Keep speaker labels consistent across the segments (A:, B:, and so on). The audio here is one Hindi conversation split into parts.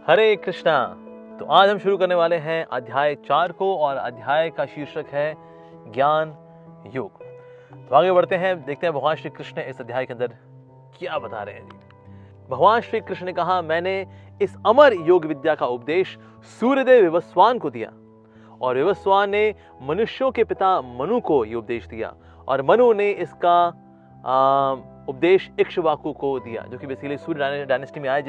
A: हरे कृष्णा। तो आज हम शुरू करने वाले हैं अध्याय 4 को और अध्याय का शीर्षक है ज्ञान योग। तो आगे बढ़ते हैं, देखते हैं भगवान श्री कृष्ण इस अध्याय के अंदर क्या बता रहे हैं जी। भगवान श्री कृष्ण ने कहा, मैंने इस अमर योग विद्या का उपदेश सूर्यदेव विवस्वान को दिया और विवस्वान ने मनुष्यों के पिता मनु को ये उपदेश दिया और मनु ने इसका उपदेश इक्ष्वाकु को दिया, जो कि बेसिकली सूर्य डायनेस्टी में आए,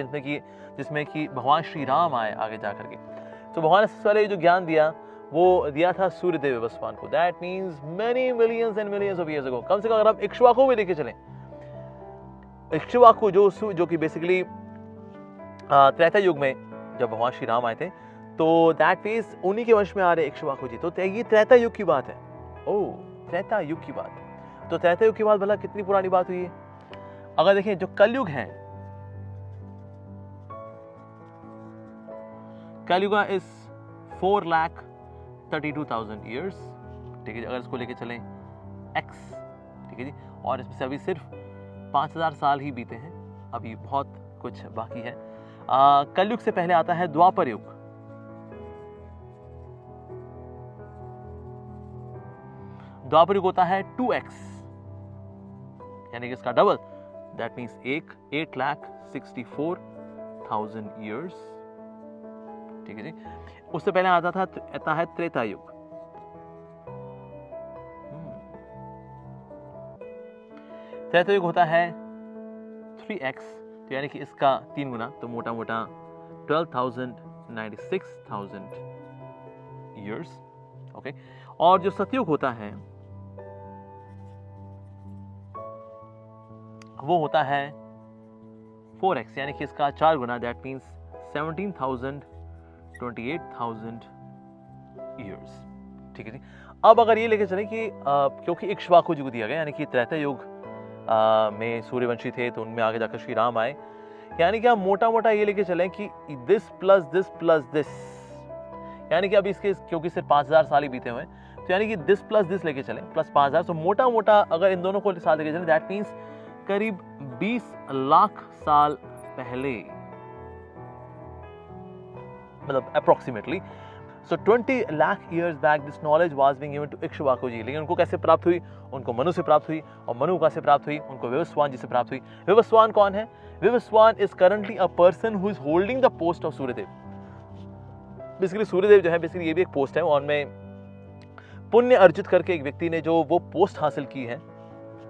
A: जिसमें कि भगवान श्री राम आए आगे जाकर के। तो भगवान ने सबसे पहले जो ज्ञान दिया वो दिया था सूर्यदेव विवस्वान को। That means many millions and millions of years ago. कम से कम अगर आप इक्ष्वाकु भी लेके चलें, इक्ष्वाकु जो कि बेसिकली त्रेता युग में जब भगवान श्री राम आए थे, तो दैट मीन्स उन्हीं के वंश में आ रहे इक्ष्वाकु जी। तो ये त्रेता युग की बात है। ओह, त्रेता युग की बात। तो त्रेता युग की बात भला कितनी पुरानी बात हुई है। अगर देखें जो कलयुग है, कलयुग इज 4,32,000 ईयर्स, ठीक है जी। अगर इसको लेके चलें x, ठीक है जी, और इसमें से अभी सिर्फ 5,000 साल ही बीते हैं, अभी बहुत कुछ बाकी है। कलयुग से पहले आता है द्वापर युग। द्वापर युग होता है 2x, यानी कि इसका डबल। दैट मीन्स 8,64,000 ईयर्स, ठीक है जी। उससे पहले आता है त्रेता युग। त्रेता युग होता है 3x, तो यानी कि इसका 3 गुना, तो मोटा मोटा 12,96,000 ईयर्स, ओके। और जो सतयुग होता है वो होता है 4x, यानी कि इसका 4 गुना। दैट मीन्स 17,28,000 ईयर्स, ठीक है जी। अब अगर ये लेके चलें कि क्योंकि इक्ष्वाकु जी को दिया गया, यानी कि त्रेता युग में सूर्यवंशी थे, तो उनमें आगे जाकर श्री राम आए, यानी कि हम मोटा मोटा ये लेके चलें कि this plus this plus this, यानी कि अब इसके क्योंकि सिर्फ 5,000 साल ही बीते हुए, तो यानी कि दिस प्लस दिस लेके चलें प्लस 5,000, तो मोटा मोटा अगर इन दोनों को साथ लेके चलें, दैट मीन्स करीब 20 लाख साल पहले, मतलब approximately. So 20 lakh years back this knowledge was being given to Ikshvaku ji. लेकिन उनको कैसे प्राप्त हुई? उनको मनु से प्राप्त हुई, और मनु का से प्राप्त हुई उनको विवस्वान जी से प्राप्त हुई। विवस्वान कौन है? Vivasvan is currently a person who is holding the post of Suryadev. Basically Suryadev जो है, बेसिकली ये भी एक पोस्ट है, और में पुण्य अर्जित करके एक व्यक्ति ने जो वो पोस्ट हासिल की है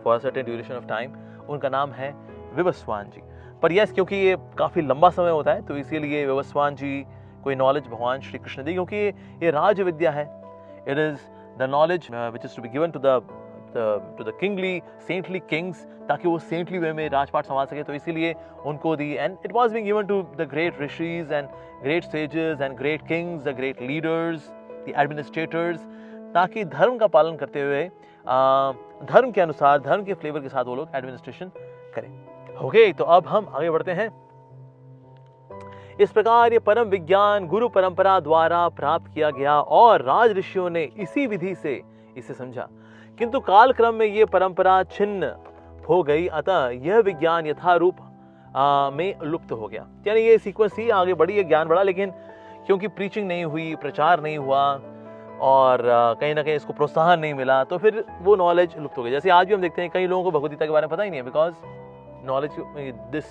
A: for a certain duration of time, उनका नाम है विवस्वान जी। पर यस, क्योंकि ये काफी लंबा समय होता है, तो इसीलिए विवस्वान जी कोई नॉलेज भगवान श्री कृष्ण दी, क्योंकि ये राज विद्या है। It is the knowledge which is to be given to the kingly saintly kings, ताकि वो सेंटली वे में राजपाट संभाल सके, तो इसीलिए उनको दी। And it was being given to the great rishis and great sages and great kings, the great leaders, the administrators, ताकि धर्म का पालन करते हुए धर्म के अनुसार, धर्म के फ्लेवर के साथ वो लोग एडमिनिस्ट्रेशन करें। ओके, तो अब हम आगे बढ़ते हैं। इस प्रकार ये परम विज्ञान गुरु परंपरा द्वारा प्राप्त किया गया और राज ऋषियों ने इसी विधि से इसे समझा, किंतु कालक्रम में ये परंपरा छिन्न हो गई, अतः यह विज्ञान यथारूप में लुप्त हो गया। यानी ये सीक्वेंस ही आगे बढ़ी, ये ज्ञान बढ़ा, लेकिन क्योंकि प्रीचिंग नहीं हुई, प्रचार नहीं हुआ, और कहीं ना कहीं इसको प्रोत्साहन नहीं मिला, तो फिर वो नॉलेज लुप्त हो गई। जैसे आज भी हम देखते हैं कई लोगों को भगवद गीता के बारे में पता ही नहीं है, because knowledge this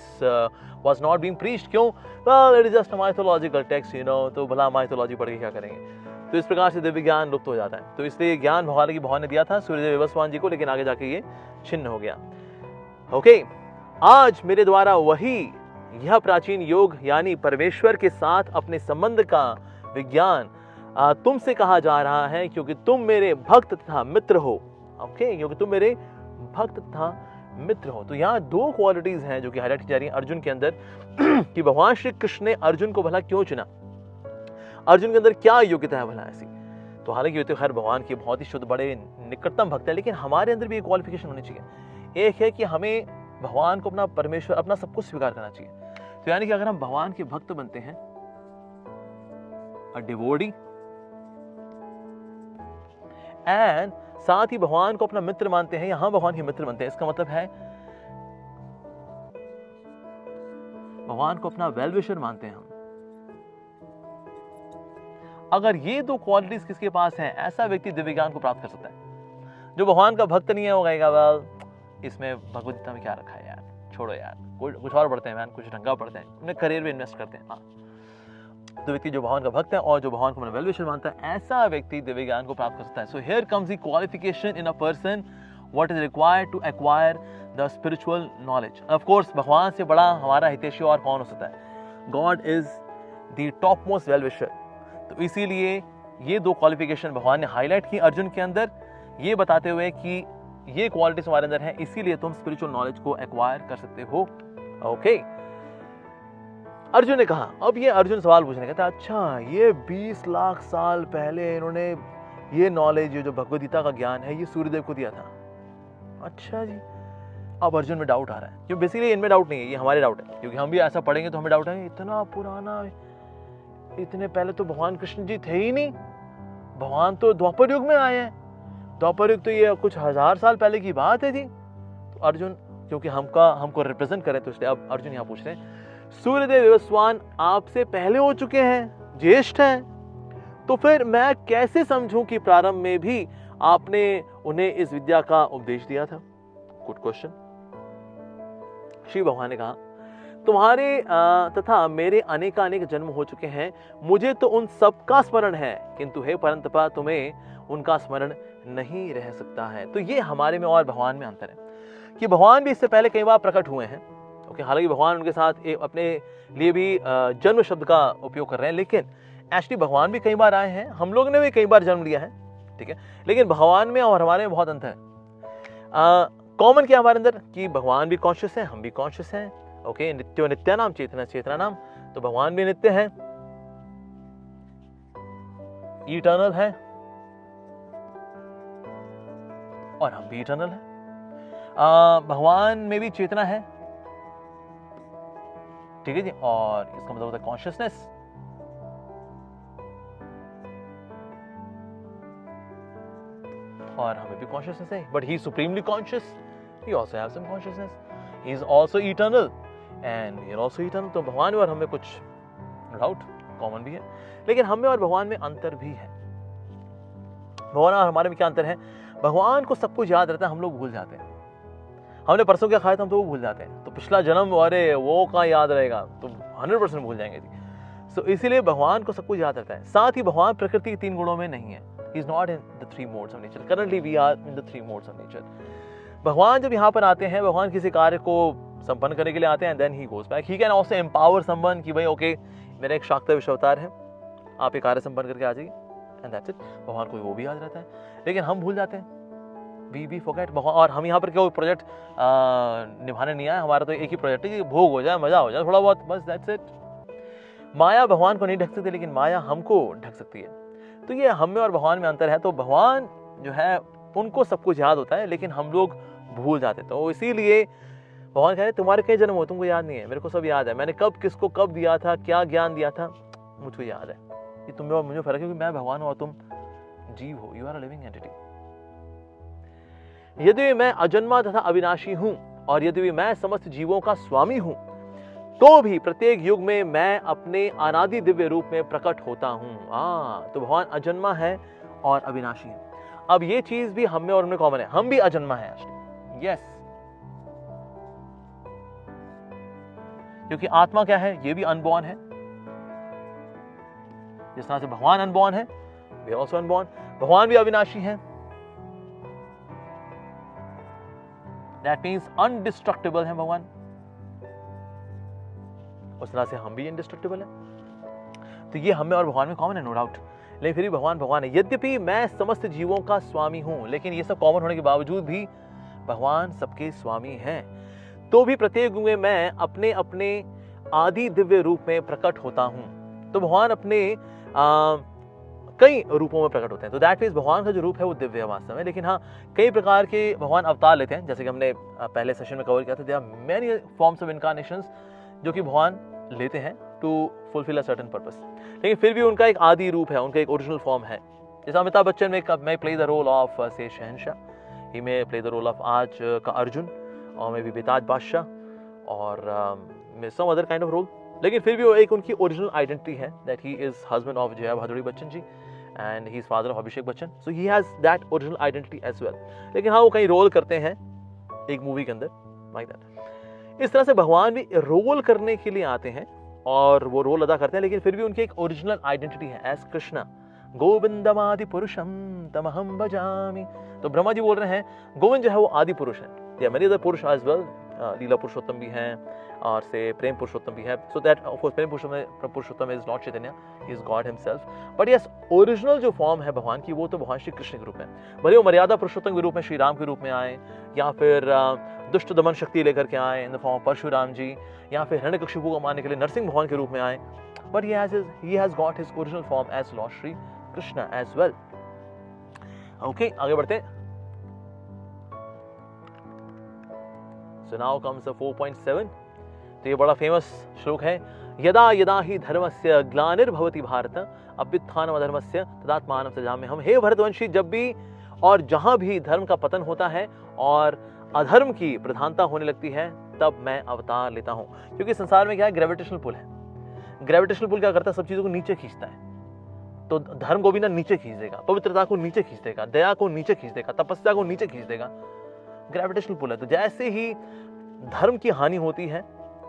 A: was not being preached. क्यों? Well, it is just a mythological text, you know, तो भला mythology पढ़ के क्या करेंगे। तो इस प्रकार से दिव्य ज्ञान लुप्त हो जाता है। तो इसलिए ज्ञान भगवान ने दिया था सूर्यदेव विवस्वान जी को, लेकिन आगे जाके ये छिन्न हो गया। ओके, आज मेरे द्वारा वही यह प्राचीन योग यानी परमेश्वर के साथ अपने संबंध का विज्ञान तुमसे कहा जा रहा है, क्योंकि तुम मेरे भक्त तथा मित्र हो। ओके, क्योंकि तुम मेरे भक्त तथा मित्र हो। तो यहाँ 2 क्वालिटीज हैं जो कि हाईलाइट की जा रही हैं अर्जुन के अंदर कि भगवान श्री कृष्ण ने अर्जुन को भला क्यों चुना, अर्जुन के अंदर क्या योग्यता है भला ऐसी। तो हालांकि ये तो खैर भगवान के बहुत ही शुद्ध बड़े निकटतम भक्त है, लेकिन हमारे अंदर भी एक क्वालिफिकेशन होनी चाहिए। एक है कि हमें भगवान को अपना परमेश्वर, अपना सब कुछ स्वीकार करना चाहिए। तो यानी कि अगर हम भगवान के भक्त बनते हैं, अ डिवोटी, एंड साथ ही भगवान को अपना मित्र मानते हैं, यहां भगवान के मित्र बनते हैं, इसका मतलब है भगवान को अपना वेल विशर मानते हैं हम, अगर ये दो क्वालिटीज किसके पास हैं, ऐसा व्यक्ति दिव्य ज्ञान को प्राप्त कर सकता है। जो भगवान का भक्त नहीं है वो कहेगा वेल इसमें भगवद गीता में क्या रखा है यार, छोड़ो यार, कुछ और पढ़ते हैं मैन, कुछ ढंगा पढ़ते हैं, अपने करियर में इन्वेस्ट करते हैं। हाँ, तो व्यक्ति जो भगवान का भक्त है और जो भगवान को वेल विशर मानता है, ऐसा व्यक्ति दिव्य ज्ञान को प्राप्त कर सकता है। So here comes the qualification in a person, what is required to acquire the spiritual knowledge. Of course भगवान से बड़ा हमारा हितैषी और कौन हो सकता है, God is the top most well wisher. तो इसीलिए ये दो क्वालिफिकेशन भगवान ने हाईलाइट की अर्जुन के अंदर, ये बताते हुए कि ये क्वालिटीज हमारे अंदर है, इसीलिए तुम स्पिरिचुअल नॉलेज को एक्वायर कर सकते हो। ओके, अर्जुन ने कहा, अब ये अर्जुन सवाल पूछने कहता है अच्छा ये 20 लाख साल पहले इन्होंने ये नॉलेज, जो भगवद गीता का ज्ञान है, ये सूर्यदेव को दिया था। अच्छा जी, अब अर्जुन में डाउट आ रहा है, क्योंकि बेसिकली इनमें डाउट नहीं है, ये हमारे डाउट है, क्योंकि हम भी ऐसा पढ़ेंगे तो हमें डाउट है, इतना पुराना, इतने पहले तो भगवान कृष्ण जी थे ही नहीं, भगवान तो द्वापर युग में आए हैं, द्वापर युग तो ये कुछ 1000 साल पहले की बात है जी। तो अर्जुन क्योंकि हमको रिप्रेजेंट करे, तो इसलिए अब अर्जुन यहाँ पूछ रहे हैं, सूर्यदेव विवस्वान आपसे पहले हो चुके हैं, ज्येष्ठ हैं, तो फिर मैं कैसे समझूं कि प्रारंभ में भी आपने उन्हें इस विद्या का उपदेश दिया था। Good question. श्री भगवान ने कहा, तुम्हारे तथा मेरे अनेकानेक जन्म हो चुके हैं, मुझे तो उन सब का स्मरण है, किंतु हे परंतपा तुम्हें उनका स्मरण नहीं रह सकता है। तो ये हमारे में और भगवान में अंतर है कि भगवान भी इससे पहले कई बार प्रकट हुए हैं। ओके, हालांकि भगवान उनके साथ अपने लिए भी जन्म शब्द का उपयोग कर रहे हैं, लेकिन एक्चुअली भगवान भी कई बार आए हैं, हम लोग ने भी कई बार जन्म लिया है, ठीक है, लेकिन भगवान में और हमारे में बहुत अंतर है। कॉमन क्या हमारे अंदर कि भगवान भी कॉन्शियस है, हम भी कॉन्शियस हैं। ओके, नित्यो नित्या नाम, चेतना चेतना नाम, तो भगवान भी नित्य है, इटर्नल है, और हम भी इटर्नल है। भगवान में भी चेतना है, ठीक है जी, और इसका मतलब होता है कॉन्शियसनेस। और हमें भी कॉन्शियसनेस है, but he is supremely conscious, he also have some consciousness, he is also eternal and we are also eternal. तो भगवान में और हमें कुछ डाउट कॉमन भी है, लेकिन हमें और भगवान में अंतर भी है। भगवान और हमारे में क्या अंतर है, भगवान को सब कुछ याद रहता है, हम लोग भूल जाते हैं। हमने परसों क्या खाया था हम तो वो भूल जाते हैं, तो पिछला जन्म अरे वो कहाँ याद रहेगा, तो 100% भूल जाएंगे जी। सो इसीलिए भगवान को सब कुछ याद रहता है। साथ ही भगवान प्रकृति के 3 गुणों में नहीं है, he is not in the 3 modes of nature. Currently we are in the 3 modes of nature. भगवान जब यहाँ पर आते हैं, भगवान किसी कार्य को संपन्न करने के लिए आते हैं, then he goes back. He can also empower someone कि भाई ओके मेरा एक शाक्ता विश्व अवतार है, आप ये कार्य संपन्न करके आ जाइए, एंड दैट्स इट। भगवान को वो भी याद रहता है, लेकिन हम भूल जाते हैं, वी फॉरगेट भगवान। और हम यहाँ पर क्या प्रोजेक्ट निभाने नहीं आए, हमारा तो एक ही प्रोजेक्ट है कि भोग हो जाए, मजा हो जाए थोड़ा बहुत, बस दैट्स इट। माया भगवान को नहीं ढक सकती, लेकिन माया हमको ढक सकती है। तो ये हम में और भगवान में अंतर है। तो भगवान जो है उनको सब कुछ याद होता है, लेकिन हम लोग भूल जाते। तो इसीलिए भगवान कह रहे तुम्हारे कई जन्म हो, तुमको याद नहीं है, मेरे को सब याद है, मैंने कब किसको कब दिया था, क्या ज्ञान दिया था, मुझको याद है। ये तुम में और मुझे फर्क है कि मैं भगवान हूं और तुम जीव हो, you are a living entity. यदि मैं अजन्मा तथा अविनाशी हूं और यदि मैं समस्त जीवों का स्वामी हूं, तो भी प्रत्येक युग में मैं अपने अनादि दिव्य रूप में प्रकट होता हूं। तो भगवान अजन्मा है और अविनाशी है। अब ये चीज भी हम में और उनमें कॉमन है, हम भी अजन्मा है एक्चुअली, यस, क्योंकि आत्मा क्या है, ये भी अनबॉर्न है। जिस तरह से भगवान अनबॉर्न है, वी आल्सो अनबॉर्न। भगवान भी अविनाशी है, दैट मीन्स अनडिस्ट्रक्टेबल है भगवान। उस तरह से हम भी इंडिस्ट्रक्टेबल हैं। तो ये हमें और भगवान में कॉमन है, नो डाउट। लेकिन फिर भी भगवान है। यद्यपि मैं समस्त जीवों का स्वामी हूं, लेकिन ये सब कॉमन होने के बावजूद भी भगवान सबके स्वामी हैं। तो भी प्रत्येक युग में मैं अपने अपने आदि दिव्य रूप में प्रकट होता हूं। तो भगवान अपने कई रूपों में प्रकट होते हैं। तो दैट मीन्स भगवान का जो रूप है वो दिव्य है वास्तव में। लेकिन हाँ, कई प्रकार के भगवान अवतार लेते हैं, जैसे कि हमने पहले सेशन में कवर किया था। There are many forms of incarnations जो कि भगवान लेते हैं to fulfil a certain purpose. लेकिन फिर भी उनका एक आदि रूप है, उनका एक ओरिजिनल फॉर्म है। जैसे अमिताभ बच्चन में प्ले द रोल ऑफ से शहनशाह, ही में प्ले द रोल ऑफ आज का अर्जुन, और मे बी बेताज बादशाह, और some other kind of role. लेकिन फिर भी वो एक उनकी ओरिजिनल आइडेंटिटी है that he is husband of Jaya Bhaduri Bachchan ji and he is father of Abhishek Bachchan, so he has that original identity as well. लेकिन हाँ, वो कहीं रोल करते हैं एक मूवी के अंदर लाइक दैट। इस तरह से भगवान भी रोल करने के लिए आते हैं और वो रोल अदा करते हैं, लेकिन फिर भी उनकी एक ओरिजिनल आइडेंटिटी है एज कृष्णा। गोविंदमादि पुरुषम तमहम भजामि। तो ब्रह्मा जी बोल रहे हैं गोविंद जो है वो आदि पुरुष है। या मेनी अदर पुरुष एज वेल, लीला पुरुषोत्तम भी हैं और से प्रेम पुरुषोत्तम भी है। So that of course Prem Purushottam is Lord Chaitanya, he is God himself. But yes, original जो फॉर्म है भगवान की वो तो भगवान श्री कृष्ण के रूप में, भले वो मर्यादा पुरुषोत्तम के रूप में श्री राम के रूप में आए, या फिर दुष्ट दमन शक्ति लेकर के आए in the form of Parshuram ji, या फिर हिरण्यकशिपु को मारने के लिए नरसिंह भगवान के रूप में आए। But he has got his original form as Lord Shri Krishna as well. Okay, आगे बढ़ते हैं। So now comes the 4.7. तो ये बड़ा फेमस श्लोक है। यदा यदा ही धर्मस्य ग्लानिर्भवति भारत अभ्युत्थानम् अधर्मस्य तदात्मानं सृजाम्यहम्। हे भरतवंशी, जब भी और जहां भी धर्म का पतन होता है और अधर्म की प्रधानता होने लगती है, तब मैं अवतार लेता हूं। क्योंकि संसार में क्या है, ग्रेविटेशनल पुल है। ग्रेविटेशनल पुल क्या करता है, सब चीजों को नीचे खींचता है। तो धर्म को भी ना नीचे खींच देगा, पवित्रता को नीचे खींच देगा, दया को नीचे खींच देगा, तपस्या को नीचे खींच देगा। ग्रेविटेशनल पुल है। तो जैसे ही धर्म की हानि होती है,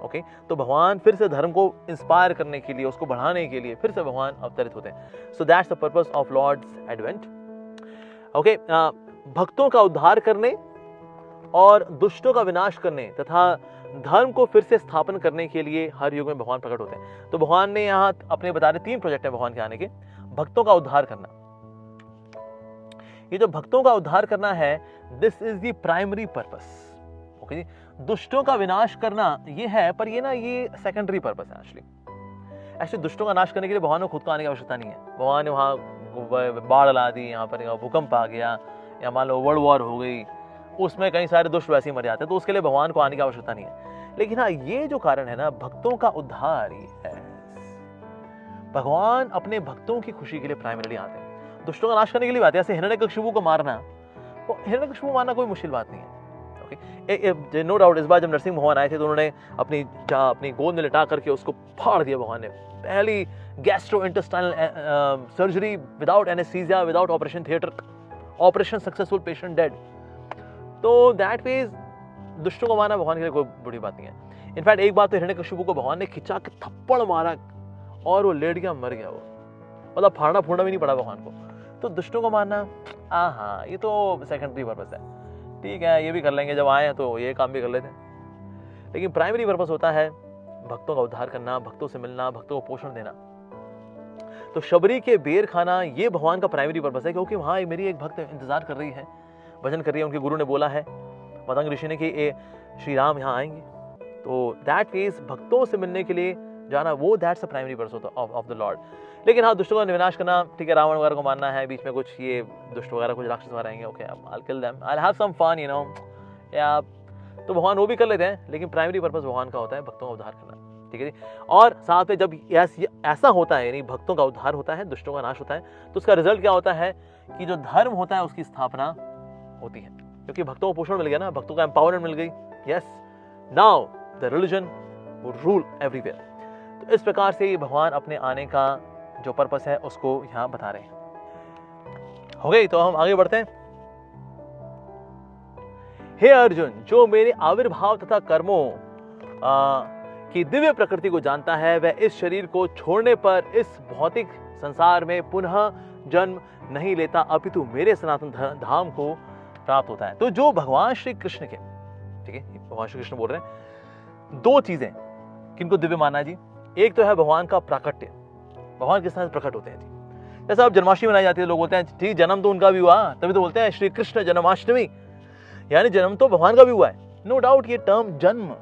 A: ओके, तो भगवान फिर से धर्म को इंस्पायर करने के लिए, उसको बढ़ाने के लिए फिर से भगवान अवतरित होते हैं। So that's the purpose of Lord's advent. Okay, भक्तों का उद्धार करने और दुष्टों का विनाश करने तथा धर्म को फिर से स्थापन करने के लिए हर युग में भगवान प्रकट होते हैं। तो भगवान ने यहाँ अपने बता रहे 3 प्रोजेक्ट है भगवान के आने के। भक्तों का उद्धार करना, ये जो भक्तों का उद्धार करना है, this is the primary purpose. Okay ji, दुष्टों का विनाश करना ये है, पर ये ना ये सेकेंडरी पर्पस है। एक्चुअली दुष्टों का नाश करने के लिए भगवान को खुद को आने की आवश्यकता नहीं है। भगवान ने वहाँ बाढ़ ला दी, यहाँ पर भूकंप आ गया, या मान लो वर्ल्ड वॉर हो गई, उसमें कई सारे दुष्ट वैसे ही मर जाते हैं, तो उसके लिए भगवान को आने की आवश्यकता नहीं है। लेकिन हाँ, ये जो कारण है ना, भक्तों का उद्धार, ये है भगवान अपने भक्तों की खुशी के लिए प्राइमरीली आते हैं। दुष्टों का नाश करने के लिए आते हैं। जैसे हिरण्यकशिपु को मारना, तो हिरण्यकशिपु मारना कोई मुश्किल बात नहीं है। ओके, नो डाउट इस बार जब नरसिंह भगवान आए थे तो उन्होंने अपनी गोद में लिटा करके उसको फाड़ दिया भगवान ने। पहली gastrointestinal surgery without anaesthesia, without operation theatre, operation successful, patient dead. तो दैट मींस दुष्टों को मारना भगवान के लिए कोई बड़ी बात नहीं है। इनफैक्ट एक बात तो हिरण्यकशिपु को भगवान ने खिंचा के थप्पड़ मारा और वो लेट गया, मर गया वो, मतलब फाड़ना फूड़ना भी नहीं पड़ा भगवान को। तो दुष्टों को मारना, हाँ, ये तो सेकेंडरी पर्पस है। ठीक है, ये भी कर लेंगे, जब आए हैं तो ये काम भी कर लेते हैं। लेकिन प्राइमरी पर्पस होता है भक्तों का उद्धार करना, भक्तों से मिलना, भक्तों को पोषण देना। तो शबरी के बेर खाना, ये भगवान का प्राइमरी पर्पस है, क्योंकि वहाँ मेरी एक भक्त इंतजार कर रही है, भजन कर रही है। उनके गुरु ने बोला है, मतंग ऋषि ने, कि श्री राम यहाँ आएंगे। तो दैट मींस भक्तों से मिलने के लिए जाना, वो that's the primary purpose of the Lord. लेकिन हाँ, दुष्टों का विनाश करना, ठीक है, रावण वगैरह को मारना है, बीच में कुछ ये दुष्ट वगैरह कुछ राक्षस वगैरह आएंगे, okay, I will kill them, I will have some fun, you know, या तो भगवान वो भी कर लेते हैं। लेकिन प्राइमरी पर्पस भगवान का होता है भक्तों का उद्धार करना, ठीक है जी। और साथ में जब ऐसा होता है, यानी भक्तों का उद्धार होता है, दुष्टों का नाश होता है, तो उसका रिजल्ट क्या होता है कि जो धर्म होता है उसकी स्थापना होती है, क्योंकि भक्तों को पोषण मिल गया ना, भक्तों का एम्पावरमेंट मिल गई। Yes, now the religion would rule everywhere. तो इस प्रकार से भगवान अपने आने का जो पर्पस है उसको यहां बता रहे हैं। हो गई, तो हम आगे बढ़ते हैं। हे अर्जुन, जो मेरे आविर्भाव तथा कर्मों की दिव्य प्रकृति को जानता है, वह इस शरीर को छोड़ने पर इस भौतिक संसार में पुनः जन्म नहीं लेता, अपितु मेरे सनातन धाम को प्राप्त होता है। तो जो भगवान श्री कृष्ण के, ठीक है, भगवान श्री कृष्ण बोल रहे हैं, 2 चीजें किनको दिव्य माना जी। एक तो है भगवान का प्राकट्य, भगवान किस तरह से प्रकट होते हैं जी। जैसा अब जन्माष्टमी मनाई जाती है, लोग बोलते हैं ठीक, जन्म तो उनका भी हुआ, तभी तो बोलते हैं श्री कृष्ण जन्माष्टमी, यानी जन्म तो भगवान का भी हुआ है। नो डाउट ये टर्म जन्म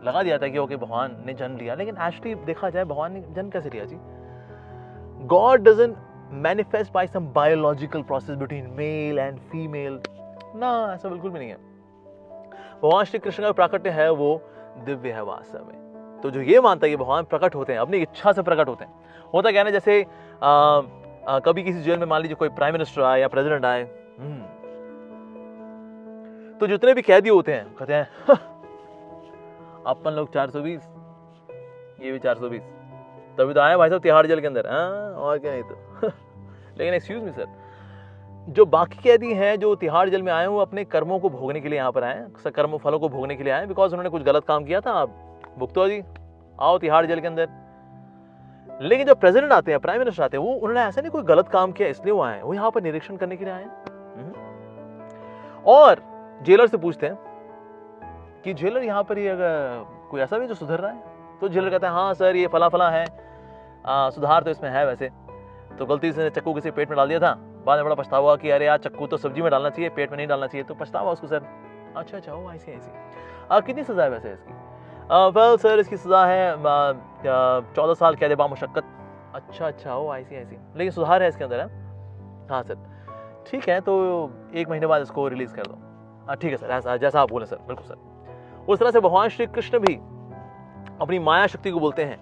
A: लगा दिया था कि ओके भगवान ने जन्म लिया, लेकिन एक्चुअली देखा जाए भगवान ने जन्म कैसे लिया जी। God doesn't manifest by some biological process between male and female, ना, ऐसा बिल्कुल भी नहीं है। भगवान श्री कृष्ण का प्राकट्य है वो दिव्य है वास्तव में। तो जो ये मानता है कि भगवान प्रकट होते हैं, अपनी इच्छा से प्रकट होते हैं। होता क्या है ना, जैसे कभी किसी जेल में मान लीजिए कोई प्राइम मिनिस्टर आए या प्रेसिडेंट आए, तो जितने भी कैदी होते हैं कहते हैं अपन लोग 420, ये भी 420, तभी तो आए भाई साहब तिहाड़ जेल के अंदर। हाँ और क्या, नहीं तो लेकिन एक्सक्यूज मी सर, जो बाकी कैदी हैं जो तिहाड़ जेल में आए वो अपने कर्मों को भोगने के लिए यहाँ पर आए, कर्मों फलों को भोगने के लिए आए, बिकॉज उन्होंने कुछ गलत काम किया था। आप भुगतो जी, आओ तिहाड़ जेल के अंदर। लेकिन जब प्रेसिडेंट आते हैं, प्राइम मिनिस्टर आते हैं, वो उन्होंने ऐसा नहीं कोई गलत काम किया इसलिए वो आए, वो यहाँ पर निरीक्षण करने के लिए आए। और जेलर से पूछते हैं कि जेलर यहाँ पर ये अगर कोई ऐसा भी जो सुधर रहा है, तो जेलर कहता है हाँ सर ये फला फला है, सुधार तो इसमें है वैसे, तो गलती से चक्कू किसी पेट में डाल दिया था, बाद में बड़ा पछतावा कि अरे यार चक्कू तो सब्जी में डालना चाहिए, पेट में नहीं डालना चाहिए, तो पछतावा उसको सर। अच्छा अच्छा, वो ऐसी कितनी सजा है वैसे इसकी? वेल सर इसकी सजा है 14 साल कैद बामुशक्कत। अच्छा अच्छा, वो ऐसी लेकिन सुधार है इसके अंदर है। हाँ सर ठीक है, तो 1 महीने बाद इसको रिलीज कर दो। ठीक है सर, जैसा आप बोले सर, बिल्कुल सर। उस तरह से भगवान श्री कृष्ण भी अपनी माया शक्ति को बोलते हैं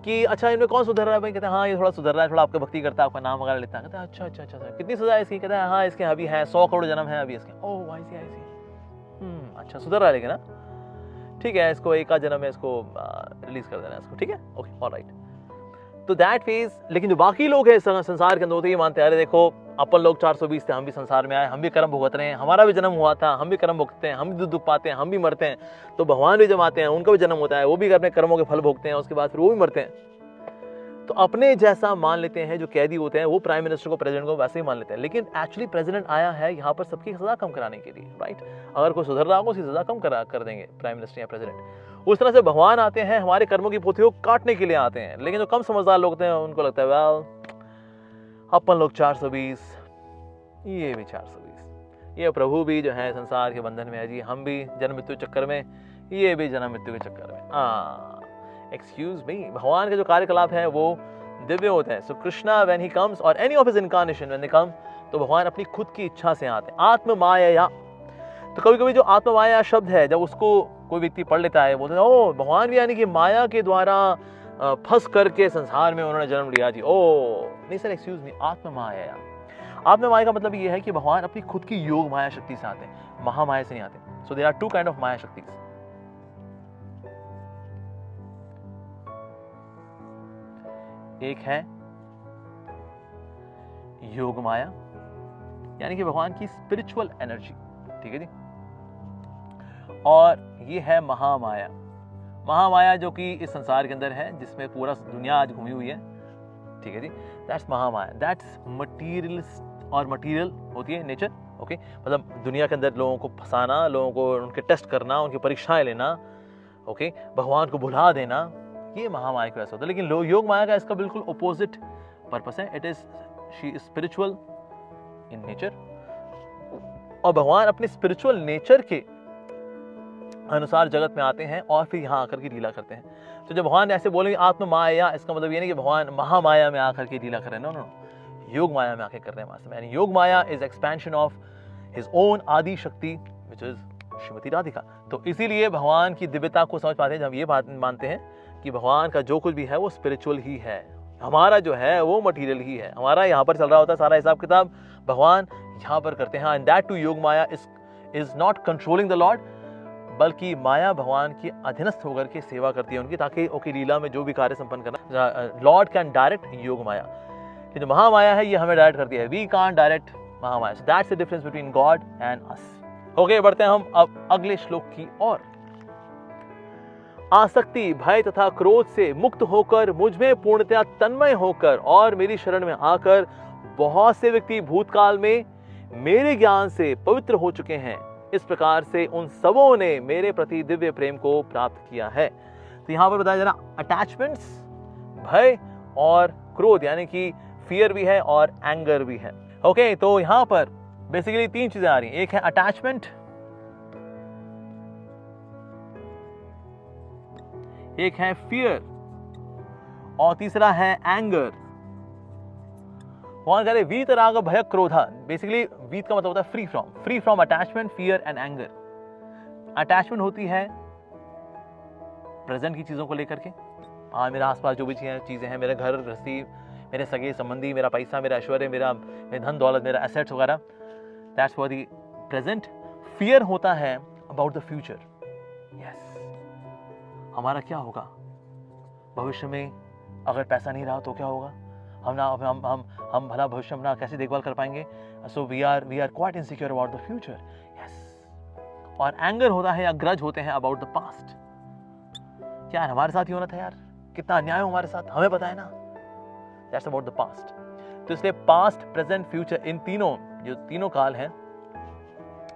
A: कि अच्छा इनमें कौन सुधर रहा है भाई? कहते हैं हाँ ये थोड़ा सुधर रहा है, थोड़ा आपका भक्ति करता है, आपका नाम वगैरह लेता है। कहते हैं अच्छा अच्छा अच्छा सर, कितनी सजा है इसकी? कहते हैं हाँ इसके अभी है 100 करोड़ जन्म है अभी इसके। ओह ऐसी अच्छा सुधर रहा है लेकिन ना, ठीक है इसको 1 आध जन्म में इसको रिलीज कर देना है इसको, ठीक है ओके ऑलराइट। तो दैट फेज। लेकिन जो बाकी लोग हैं संसार के अंदर, तो ये मानते हैं अरे देखो अपन लोग 420 थे, हम भी संसार में आए, हम भी कर्म भुगत रहे हैं, हमारा भी जन्म हुआ था, हम भी कर्म भुगतते हैं, हम भी दुख पाते हैं, हम भी मरते हैं। तो भगवान भी जब आते हैं उनका भी जन्म होता है, वो भी अपने कर्मों के फल भोगते हैं, उसके बाद फिर वो भी मरते हैं। तो अपने जैसा मान लेते हैं जो कैदी होते हैं, वो प्राइम मिनिस्टर को, प्रेसिडेंट को वैसे ही मान लेते हैं। लेकिन एक्चुअली प्रेसिडेंट आया है यहाँ पर सबकी सजा कम कराने के लिए, राइट? अगर कोई सुधर रहा हो उसकी सजा कम कर देंगे प्राइम मिनिस्टर या प्रेसिडेंट। उस तरह से भगवान आते हैं हमारे कर्मों की पोथियों को काटने के लिए आते हैं। लेकिन जो कम समझदार लोग होते हैं उनको लगता है वेल अपन लोग 420, ये भी 420, ये प्रभु भी जो है संसार के बंधन में है जी, हम भी जन्म मृत्यु चक्कर में, ये भी जन्म मृत्यु के चक्कर में। एक्सक्यूज मी, भगवान के जो कार्यकलाप है वो दिव्य होते हैं। So Krishna when he comes or any of his incarnation when they come, तो भगवान अपनी खुद की इच्छा से आते हैं। आत्म माया, तो कभी कभी जो आत्म माया शब्द है जब उसको कोई व्यक्ति पढ़ लेता है, बोलते हैं ओ भगवान भी यानी कि माया के द्वारा फंस करके संसार में उन्होंने जन्म लिया जी। ओ नहीं सर एक्सक्यूज मी, आत्म माया, आत्म माया का मतलब ये है कि भगवान अपनी खुद की योग माया शक्ति से आते हैं, महामाया से नहीं आते। So there are 2 kind of maya shakti. एक है योग माया, यानी कि भगवान की स्पिरिचुअल एनर्जी, ठीक है जी। और ये है महामाया, महामाया जो कि इस संसार के अंदर है, जिसमें पूरा दुनिया आज घूमी हुई है, ठीक है जी। दैट्स महामाया, दैट्स मटीरियल, और मटीरियल होती है नेचर, ओके। मतलब दुनिया के अंदर लोगों को फंसाना, लोगों को उनके टेस्ट करना, उनकी परीक्षाएं लेना, ओके, भगवान को भुला देना, ये महामाया का ऐसा होता है। लेकिन योग माया का इसका बिल्कुल अपोजिट पर्पस है। It is she is spiritual in nature, और भगवान अपने स्पिरिचुअल नेचर के अनुसार जगत में आते हैं और फिर यहाँ आकर के लीला करते हैं। तो जब भगवान ऐसे बोलेंगे आत्म माया, इसका मतलब ये नहीं कि भगवान महामाया में आकर के लीला कर रहे हैं, नो, योग माया में आके कर रहे हैं वास्तव में। Yoga maya is expansion of his own adi shakti which is Shrimati Radhika. तो इसीलिए भगवान की दिव्यता को समझ पाते हैं जब ये बात मानते हैं कि भगवान का जो कुछ भी है वो स्पिरिचुअल ही है, हमारा जो है वो मटीरियल ही है। हमारा यहाँ पर चल रहा होता है सारा हिसाब किताब, भगवान यहाँ पर करते हैं। And that too yoga maya is not controlling the lord, बल्कि माया भगवान की अधीनस्थ होकर के सेवा करती है उनकी, ताकि ओके लीला में जो भी कार्य संपन्न करना, लॉर्ड कैन डायरेक्ट योग माया। कि जो महामाया है ये हमें डायरेक्ट करती है, we can't direct Mahamaya. So that's the difference between God and us. Okay, बढ़ते हैं हम अब अगले श्लोक की ओर। आसक्ति, भय तथा क्रोध से मुक्त होकर मुझ में पूर्णतया तन्मय होकर और मेरी शरण में आकर बहुत से व्यक्ति भूतकाल में मेरे ज्ञान से पवित्र हो चुके हैं। इस प्रकार से उन सबों ने मेरे प्रति दिव्य प्रेम को प्राप्त किया है। तो यहां पर बताया जा रहा अटैचमेंट्स, भय और क्रोध, यानी कि फियर भी है और एंगर भी है। ओके, तो यहां पर बेसिकली 3 चीजें आ रही हैं। एक है अटैचमेंट, एक है फियर और तीसरा है एंगर। वहां कह रहे वीत राग भय क्रोधा, बेसिकली वीत का मतलब होता है free from attachment, fear and anger. Attachment होती है प्रेजेंट की चीजों को लेकर के, मेरे आसपास जो भी चीजें हैं, मेरे घर गृहस्थी, मेरे सगे संबंधी, मेरा पैसा, मेरा ऐश्वर्य, मेरा धन दौलत, मेरा एसेट्स वगैरह, that's for the present. Fear होता है अबाउट द फ्यूचर, यस, हमारा क्या होगा, भविष्य में अगर पैसा नहीं रहा तो क्या होगा, हम भला भविष्य में कैसे देखभाल कर पाएंगे। So we are quite insecure about the future. Yes. और एंगर होता है या ग्रज होते हैं अबाउट द पास्ट। क्या हमारे साथ ही होना था यार, कितना अन्याय हो हमारे साथ, हमें पता है ना। That's about the past. तो इसलिए पास्ट, प्रेजेंट, फ्यूचर, इन तीनों जो तीनों काल हैं,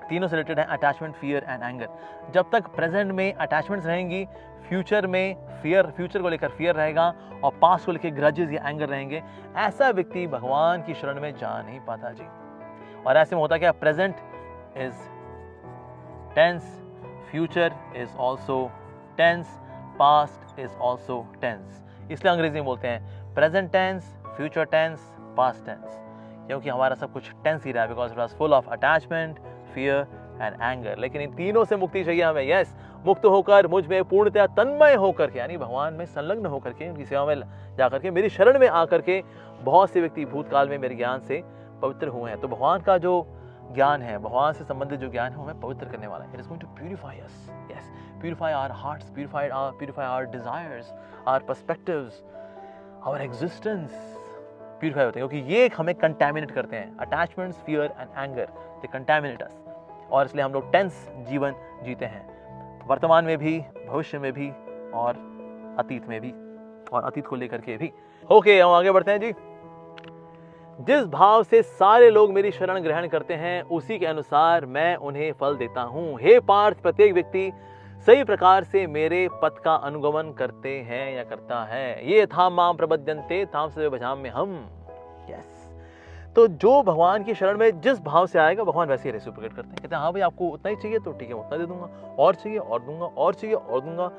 A: तीनों से रिलेटेड है अटैचमेंट, फियर एंड एंगर। जब तक प्रेजेंट में अटैचमेंट्स रहेंगी, फ्यूचर में फ्यूचर को लेकर फियर रहेगा, और पास्ट को लेकर ग्रजेस या एंगर रहेंगे, ऐसा व्यक्ति भगवान की शरण में जा नहीं पाता जी। और ऐसे में होता क्या, present is tense, future is also tense, past is also tense. इसलिए अंग्रेजी में बोलते हैं present tense, future tense, past tense, क्योंकि हमारा सब कुछ टेंस ही रहा है, because it was full of attachment, fear and anger. लेकिन इन तीनों से मुक्ति चाहिए हमें। यस, मुक्त होकर, मुझ में पूर्णतया तन्मय होकर के, यानी भगवान में संलग्न होकर के, उनकी सेवा में जाकर के, मेरी शरण में आकर के बहुत से व्यक्ति भूतकाल में मेरे ज्ञान से पवित्र हुए हैं। तो भगवान का जो ज्ञान है, भगवान से संबंधित जो ज्ञान है, हमें पवित्र करने वाला है। It is going to purify us. Yes, purify our hearts, purify our desires, our perspectives, our existence purify होते हैं, क्योंकि ये हमें कंटैमिनेट करते हैं। Attachments, fear and anger, they contaminate us, और इसलिए हम लोग टेंस जीवन जीते हैं, वर्तमान में भी, भविष्य में भी, और अतीत में भी, और अतीत को लेकर के भी। ओके, हम आगे बढ़ते हैं जी। जिस भाव से सारे लोग मेरी शरण ग्रहण करते हैं, उसी के अनुसार मैं उन्हें फल देता हूं। हे पार्थ, प्रत्येक व्यक्ति सही प्रकार से मेरे पथ का अनुगमन करते हैं या करता है। ये थाम माम प्रबध्यन्ते ताम से भजाम में हम। यस, तो जो भगवान की शरण में जिस भाव से आएगा, भगवान वैसे ही रेसिप्रोकेट करते हैं। कहते हैं हाँ भाई, आपको उतना ही चाहिए तो ठीक है, उतना दे दूंगा, और चाहिए और दूंगा, और चाहिए और दूंगा।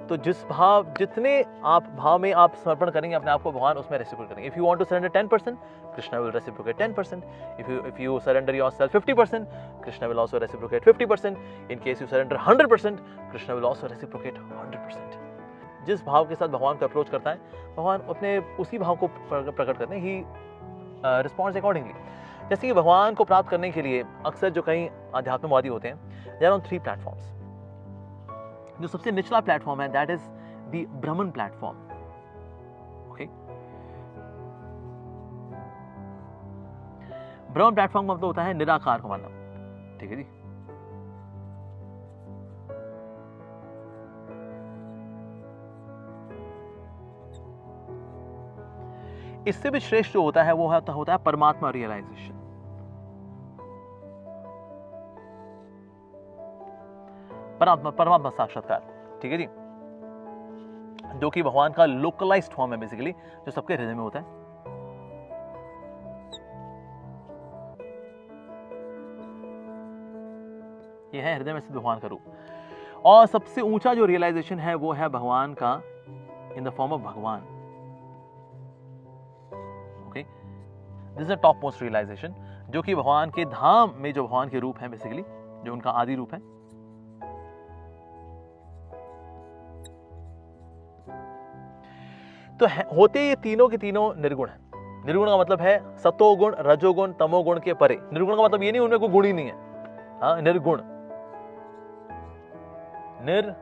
A: तो जितने आप भाव में आप समर्पण करेंगे अपने आप को, भगवान उसमें रेसिप्रोकेट करेंगे। If you want to surrender 10%, Krishna will reciprocate 10%. If you surrender yourself 50%, Krishna will also reciprocate 50%. In case you surrender 100%, Krishna will also reciprocate 100%. जिस भाव के साथ भगवान को अप्रोच करता है, भगवान अपने उसी भाव को प्रकट करते हैं। ही रिस्पॉन्ड्स अकॉर्डिंगली। जैसे कि भगवान को प्राप्त करने के लिए अक्सर जो कई अध्यात्मवादी होते हैं, दे आर ऑन 3 प्लेटफॉर्म्स। जो सबसे निचला प्लेटफॉर्म है, दैट इज द ब्राह्मण प्लेटफॉर्म। ओके, ब्राह्मण प्लेटफॉर्म का मतलब होता है निराकार को मानना। ठीक है जी। इससे भी श्रेष्ठ जो होता है वो होता है परमात्मा रियलाइजेशन। परमात्मा साक्षात्कार। ठीक है जी, जो कि भगवान का लोकलाइज्ड फॉर्म है, बेसिकली जो सबके हृदय में होता है। ये है हृदय में स्थित भगवान का रूप। और सबसे ऊंचा जो रियलाइजेशन है वो है भगवान का in the form of Bhagwan. Okay, this is the topmost realisation, जो कि भगवान के धाम में जो भगवान के रूप है, बेसिकली जो उनका आदि रूप है। तो होते ये तीनों के तीनों निर्गुण हैं। निर्गुण का मतलब है सतोगुण, रजोगुण, तमोगुण के परे। निर्गुण का मतलब ये नहीं उनमें कोई गुण ही नहीं है। हाँ, निर्गुण, निर्गुण,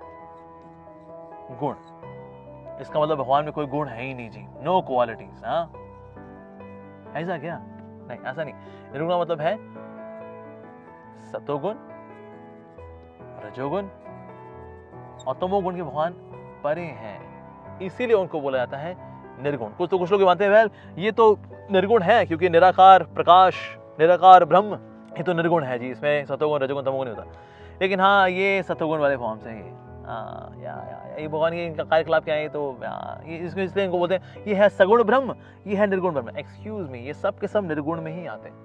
A: इसका मतलब भगवान में कोई गुण है ही नहीं जी, नो क्वालिटीज। हाँ, ऐसा क्या? नहीं, ऐसा नहीं। निर्गुण का मतलब है सतोगुण, रजोगुण और तमोगुण के भगवान परे हैं, इसीलिए उनको बोला जाता है निर्गुण। कुछ लोग मानते हैं वेल ये तो निर्गुण है क्योंकि निराकार प्रकाश, निराकार ब्रह्म, ये तो निर्गुण है जी, इसमें सतोगुण, रजोगुण, तमोगुण नहीं होता। लेकिन हाँ, ये सतोगुण वाले फॉर्म से ही ये भगवान के इनका कार्यकलाप क्या है, तो ये इसको इसलिए इनको बोलते हैं ये है सगुण ब्रह्म, ये है निर्गुण ब्रह्म। एक्सक्यूज मी, ये सब के सब निर्गुण में ही आते हैं।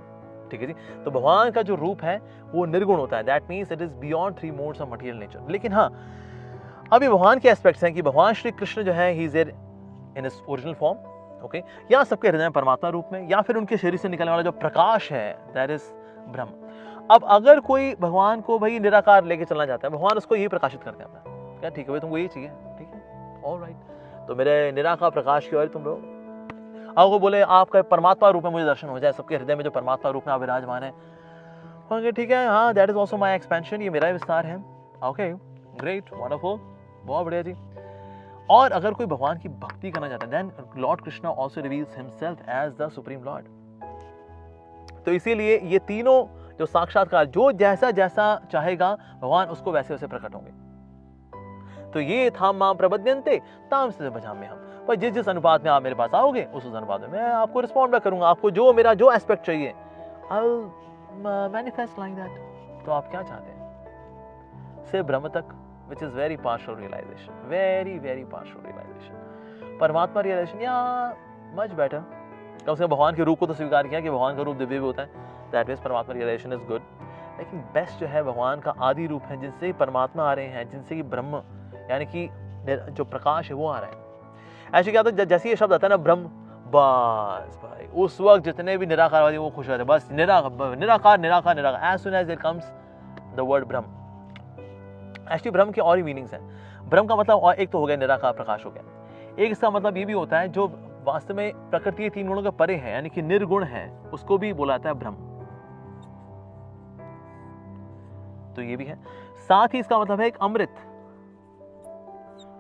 A: ठीक है जी। तो भगवान का जो रूप है वो निर्गुण होता है। That means it is beyond 3 modes of material nature. लेकिन हाँ, अभी भगवान के एस्पेक्ट्स हैं कि भगवान श्री कृष्ण जो है, he is in his original form, okay, या सबके हृदय में परमात्मा रूप में, या फिर उनके शरीर से निकलने वाला जो प्रकाश है, दैट इज ब्रह्म। अब अगर कोई भगवान को भाई निराकार लेके चलना चाहता है, भगवान उसको यही प्रकाशित करते हैं अपना, क्या ठीक है भाई, तुमको यही चाहिए, ठीक है, ऑलराइट, तो मेरे निराकार प्रकाश की ओर तुम लोग। अब वो बोले आपका परमात्मा रूप में मुझे दर्शन हो जाए, सबके हृदय में जो परमात्मा रूप में आप विराजमान है, ठीक है, हाँ, that is also my expansion, ये मेरा विस्तार है। ओके, ग्रेट, वंडरफुल, बहुत बढ़िया जी। और अगर कोई भगवान की भक्ति करना चाहता है, then Lord Krishna also reveals himself as the supreme Lord. तो इसीलिए ये तीनों जो साक्षात्कार, जो जैसा जैसा चाहेगा भगवान उसको वैसे वैसे प्रकट होंगे। तो ये था मां प्रबध्यन्ते ताम से भजाम्य हम, पर जिस जिस अनुपात में आप मेरे पास आओगे उस अनुपात में मैं आपको रिस्पॉन्ड बैक करूंगा। आपको जो मेरा जो एस्पेक्ट चाहिए I will manifest like that. तो आप क्या चाहते हैं? से ब्रह्म तक, which is very partial realisation, very very partial realisation. Paramatma realisation या मच बेटर, कम से कम भगवान के रूप को तो स्वीकार किया कि भगवान का रूप दिव्य भी होता है, दैट मीन्स परमात्मा रियलाइजेशन इज गुड। लेकिन बेस्ट जो है भगवान का आदि रूप है, जिनसे परमात्मा आ रहे हैं, जिनसे कि ब्रह्म यानी कि जो प्रकाश है वो आ रहा है। ऐसे क्या होता है, जैसे ये शब्द आता है ना ब्रह्म, बस भाई उस वक्त जितने भी निराकारवादी वो खुश रहते हैं, बस निराकार निराकार निराकार निराकार। As soon as it comes the word Brahman, actually Brahman के और ही मीनिंग्स हैं। ब्रह्म का मतलब और एक तो हो गया निराकार प्रकाश हो गया, एक इसका मतलब ये भी होता है जो वास्तव में प्रकृति के तीन गुणों के परे है, यानी कि निर्गुण है, उसको भी बोला जाता है ब्रह्म। तो ये भी है। साथ ही इसका मतलब है एक अमृत,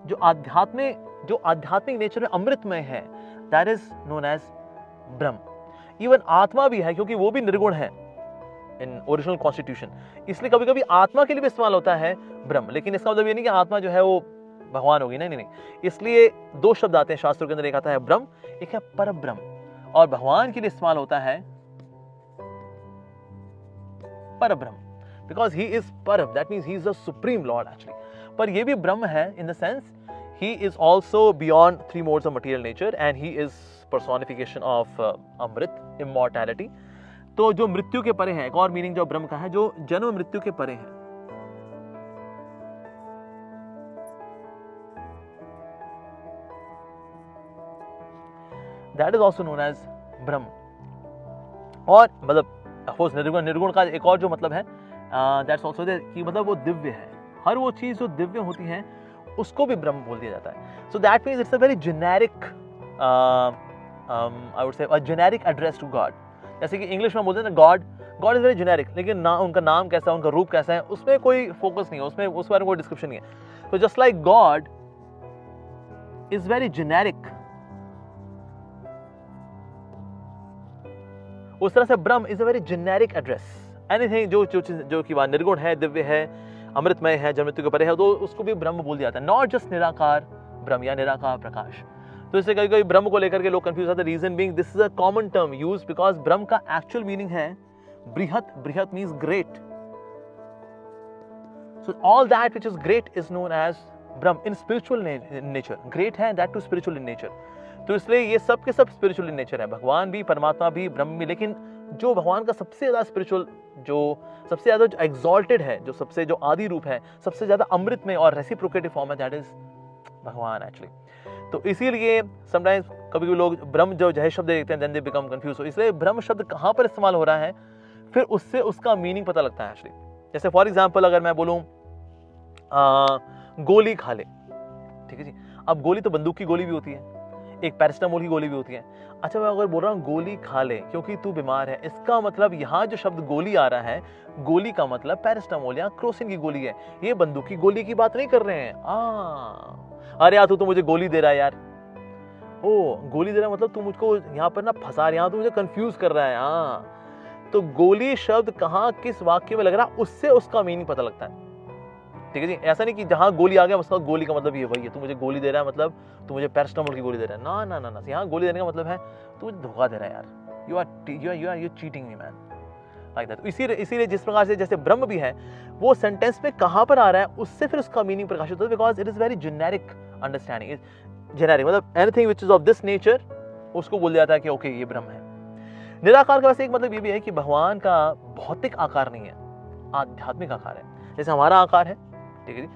A: जो आध्यात्मिक नेचर में अमृतमय है, that is known as Brahma. Even आत्मा भी है, क्योंकि वो भी निर्गुण है इन ओरिजिनल कॉन्स्टिट्यूशन, इसलिए कभी कभी आत्मा के लिए भी इस्तेमाल होता है ब्रह्म। लेकिन इसका मतलब ये नहीं कि आत्मा जो है वो भगवान होगी, नहीं नहीं नहीं। इसलिए दो शब्द आते हैं शास्त्रों के अंदर, एक आता है ब्रह्म, एक है पर ब्रह्म। और भगवान के लिए इस्तेमाल होता है Para Brahman, because he is Para, that means he is the supreme Lord actually. पर ये भी ब्रह्म है in the sense he is also beyond three modes of material nature and he is personification of amrit, immortality. तो जो मृत्यु के परे है, एक और मीनिंग जो ब्रह्म का है, जो जन्म मृत्यु के परे है। That is also known as Brahman. और मतलब ऑफकोर्स निर्गुण का एक और जो मतलब है दैट्स ऑल्सो कि मतलब वो दिव्य है। हर वो चीज जो दिव्य होती है उसको भी ब्रह्म बोल दिया जाता है। So that means it's a very generic, I would say a generic address to God. जैसे कि इंग्लिश में बोलते हैं ना God, God is very generic, लेकिन उनका नाम कैसा है, उनका रूप कैसा है, उसमें कोई फोकस नहीं है, उसमें उस बारे में कोई डिस्क्रिप्शन नहीं है। तो just like God is very generic, उस तरह से ब्रह्म is a very generic address. Anything जो कि वहां निर्गुण है, दिव्य है, अमृतमय है, जन्म मृत्यु के परे है, तो उसको भी ब्रह्म बोल दिया जाता है, नॉट जस्ट निराकार ब्रह्म या निराकार प्रकाश। तो इससे कभी कभी ब्रह्म को लेकर के लोग कंफ्यूज होते हैं। Reason being this is a common term used because Brahman का एक्चुअल मीनिंग है Brihat. Brihat means great. So all that which is great is known as Brahman in spiritual nature. Great है that too spiritual in nature. तो इसलिए ये सब के सब स्पिरिचुअल इन नेचर है, भगवान भी, परमात्मा भी, ब्रह्म भी। लेकिन जो भगवान का सबसे ज्यादा स्पिरिचुअल, जो सबसे ज्यादा जो एग्जॉल्टेड है, जो सबसे जो आदि रूप है, सबसे ज्यादा अमृत में और रेसिप्रोकेटिव फॉर्म है, दैट इज भगवान एक्चुअली। तो इसीलिए समटाइम्स कभी कभी लोग ब्रह्म जो जय शब्द देखते हैं देन दे बिकम कंफ्यूज। हो इसलिए ब्रह्म शब्द कहाँ पर इस्तेमाल हो रहा है, फिर उससे उसका मीनिंग पता लगता है एक्चुअली। जैसे फॉर एग्जाम्पल अगर मैं बोलूँ गोली खा ले, ठीक है जी। अब गोली तो बंदूक की गोली भी होती है, एक पैरासिटामोल की गोली भी होती है। अच्छा मैं अगर बोल रहा हूँ गोली खा ले क्योंकि तू बीमार है, इसका मतलब यहाँ जो शब्द गोली आ रहा है, गोली का मतलब पैरासिटामोल या क्रोसिन की गोली है, ये बंदूक की गोली की बात नहीं कर रहे हैं। अरे यार तू तो मुझे गोली दे रहा है यार, ओ गोली दे रहा है मतलब तू मुझको यहाँ पर ना फंसा रहा है, तू मुझे कंफ्यूज कर रहा है। हाँ, तो गोली शब्द कहाँ किस वाक्य में लग रहा है, उससे उसका मीनिंग पता लगता है, ठीक है जी। ऐसा नहीं कि जहां गोली आ गया उसका गोली का मतलब ये वही है, तू मुझे गोली दे रहा है मतलब तू मुझे पैरासिटामोल की गोली दे रहा है, ना ना ना ना। यहाँ गोली देने का मतलब है तू मुझे धोखा दे रहा है यार, you are cheating me man, like that. इसीलिए जिस प्रकार से जैसे ब्रह्म भी है, वो सेंटेंस में कहां पर आ रहा है उससे फिर उसका मीनिंग प्रकाशित होता है, because it is very generic understanding. Generic मतलब anything which is of this nature, उसको बोल जाता है कि ओके ये ब्रह्म है। निराकार का वैसे एक मतलब ये भी है कि भगवान का भौतिक आकार नहीं है, आध्यात्मिक आकार है। जैसे हमारा आकार है, ठीक है जी,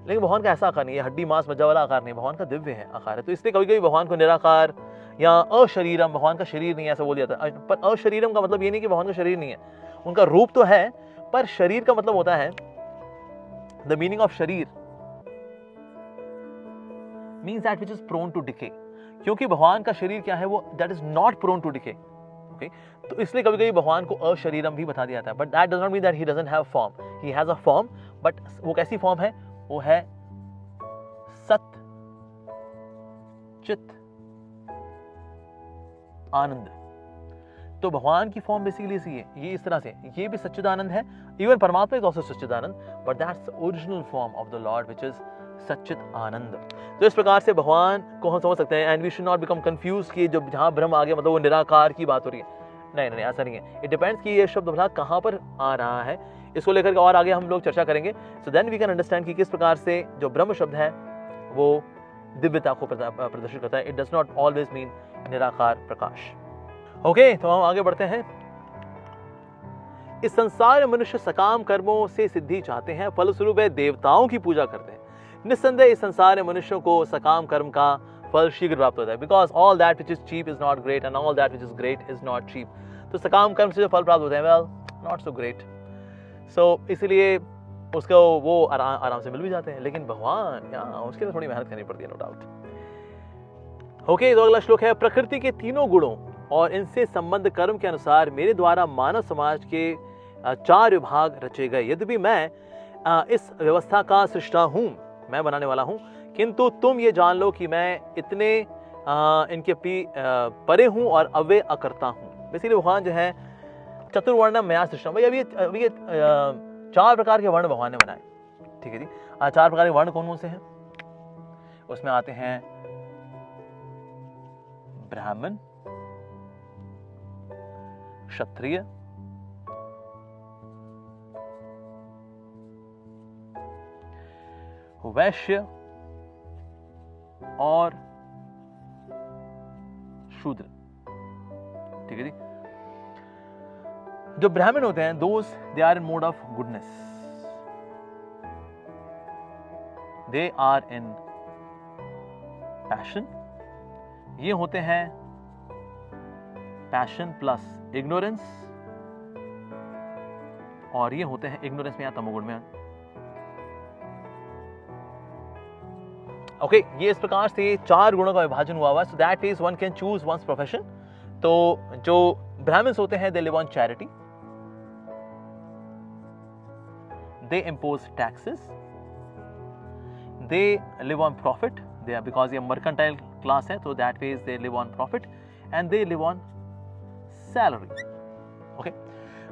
A: लेकिन भगवान का ऐसा आकार नहीं है, हड्डी मांस मज्जा वाला आकार नहीं, भगवान का दिव्य है आकार है। तो इसलिए कभी कभी भगवान को निराकार या अशरीरम, भगवान का शरीर नहीं है ऐसा बोल जाता है। पर अशरीरम का मतलब ये नहीं कि भगवान का शरीर नहीं है, उनका रूप तो है, पर शरीर का मतलब होता है, the meaning of sharir means that which is prone to decay. क्योंकि भगवान का शरीर क्या है, वो that is not prone to decay, okay. तो इसलिए कभी कभी भगवान को अशरीरम भी बता दिया जाता है, but that does not mean that he doesn't have form, he has a form, but वो कैसी फॉर्म है, वो है सत सच्चित आनंद। तो भगवान की फॉर्म बेसिकली ऐसी है, ये इस तरह से, ये भी सच्चिदानंद है, even paramatma is also sachchidanand, but that's the original form of the lord which is sachchit anand. तो इस प्रकार से भगवान को हम समझ सकते हैं, and we should not become confuse कि जो जहां ब्रह्म आ गया मतलब वो निराकार की बात हो रही है। नहीं नहीं, ऐसा नहीं है। इट डिपेंड्स कि ये शब्द भला कहां पर आ रहा है, इसको लेकर के और आगे हम लोग चर्चा करेंगे। So then we can understand कि किस प्रकार से जो ब्रह्म शब्द है वो दिव्यता को प्रदर्शित करता है। It does not always mean निराकार प्रकाश। ओके, तो हम आगे बढ़ते हैं। इस संसार में मनुष्य सकाम कर्मों से सिद्धि चाहते हैं, फलस्वरूप देवताओं की पूजा करते हैं। निस्संदेह इस संसार में मनुष्यों को सकाम कर्म का फल शीघ्र प्राप्त होता है, because all that which is cheap is not great and all that which is great is not cheap. तो सकाम कर्म से जो फल प्राप्त होते हैं, well not so great, so इसलिए उसको वो आराम से मिल भी जाते हैं। लेकिन भगवान यहाँ उसके लिए थोड़ी मेहनत करनी पड़ती है, नो डाउट। ओके, तो अगला श्लोक है, प्रकृति के तीनों गुणों और इनसे संबंध कर्म के अनुसार मेरे द्वारा मानव समाज के 4 विभाग रचे गए। यद्यपि मैं इस व्यवस्था का सृष्टा हूँ, मैं बनाने वाला हूँ, किंतु तुम ये जान लो कि मैं इतने इनके परे हूँ और अव्यय अकर्ता हूँ। बेसिकली भगवान जो है चतुर्वर्ण मया सृष्टा। भाई अभी ये 4 प्रकार के वर्ण भगवान ने बनाए, ठीक है जी। 4 प्रकार के वर्ण कौन कौन से हैं? उसमें आते हैं ब्राह्मण, क्षत्रिय, वैश्य और शूद्र, ठीक है जी। जो ब्राह्मण होते हैं, those they are in mode of goodness, they are in passion. ये होते हैं पैशन प्लस इग्नोरेंस, और ये होते हैं इग्नोरेंस में या तमोगुण में। ओके, ये इस प्रकार से 4 गुणों का विभाजन हुआ हुआ है। So that is one can choose one's profession. तो जो ब्राह्मण्स होते हैं, they live on charity, they impose taxes, they live on profit, they are because ये मर्केंटाइल क्लास है, तो that means they live on profit and they live on salary. Okay,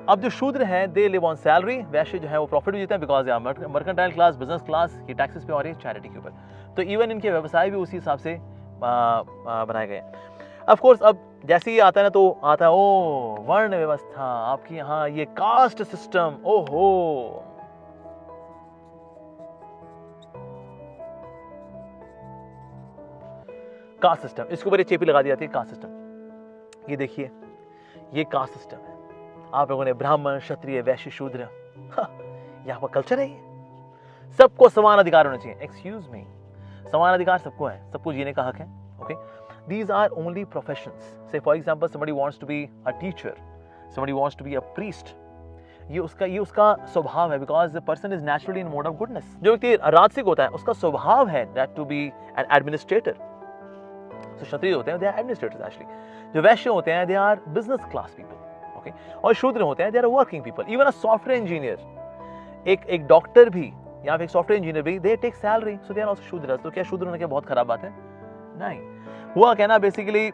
A: अब जो शूद्र है दे लिव ऑन सैलरी, वैश्य जो है वो प्रॉफिट भी जीते हैं because mercantile class, business class, ये टैक्सेस पे और ये चैरिटी के ऊपर। तो इवन इनके व्यवसाय भी उसी हिसाब से बनाए गए। ऑफ कोर्स अब जैसे ही आता है ना, तो आता है ओ वर्ण व्यवस्था, आपकी यहाँ ये कास्ट सिस्टम, ओहो। कास्ट सिस्टम, इसके ऊपर चेपी लगा दी जाती है, कास्ट सिस्टम। ये देखिए, ये कास्ट सिस्टम है। आप लोगों ने ब्राह्मण, क्षत्रिय, वैश्य, शूद्र, यहाँ पर कल्चर है। सबको समान अधिकार होना चाहिए। एक्सक्यूज मी, समान अधिकार सबको है, सबको जीने का हक है। Okay, these are only professions. Say for example, somebody wants to be a teacher, somebody wants to be a priest. ये उसका स्वभाव है, because the person is naturally in mode of goodness. जो व्यक्ति राजसिक होता है, उसका स्वभाव है that to be an administrator. So क्षत्रिय होते हैं, they are administrators actually. जो वैश्य होते हैं, they are business class people. Okay, और शूद्र होते हैं, they are working people. Even a software engineer, एक डॉक्टर भी या फिर एक सॉफ्टवेयर इंजीनियर भी, they take salary, so they are also शूद्र। तो क्या शूद्र होने की बहुत खराब बात है? नहीं। हुआ कहना बेसिकली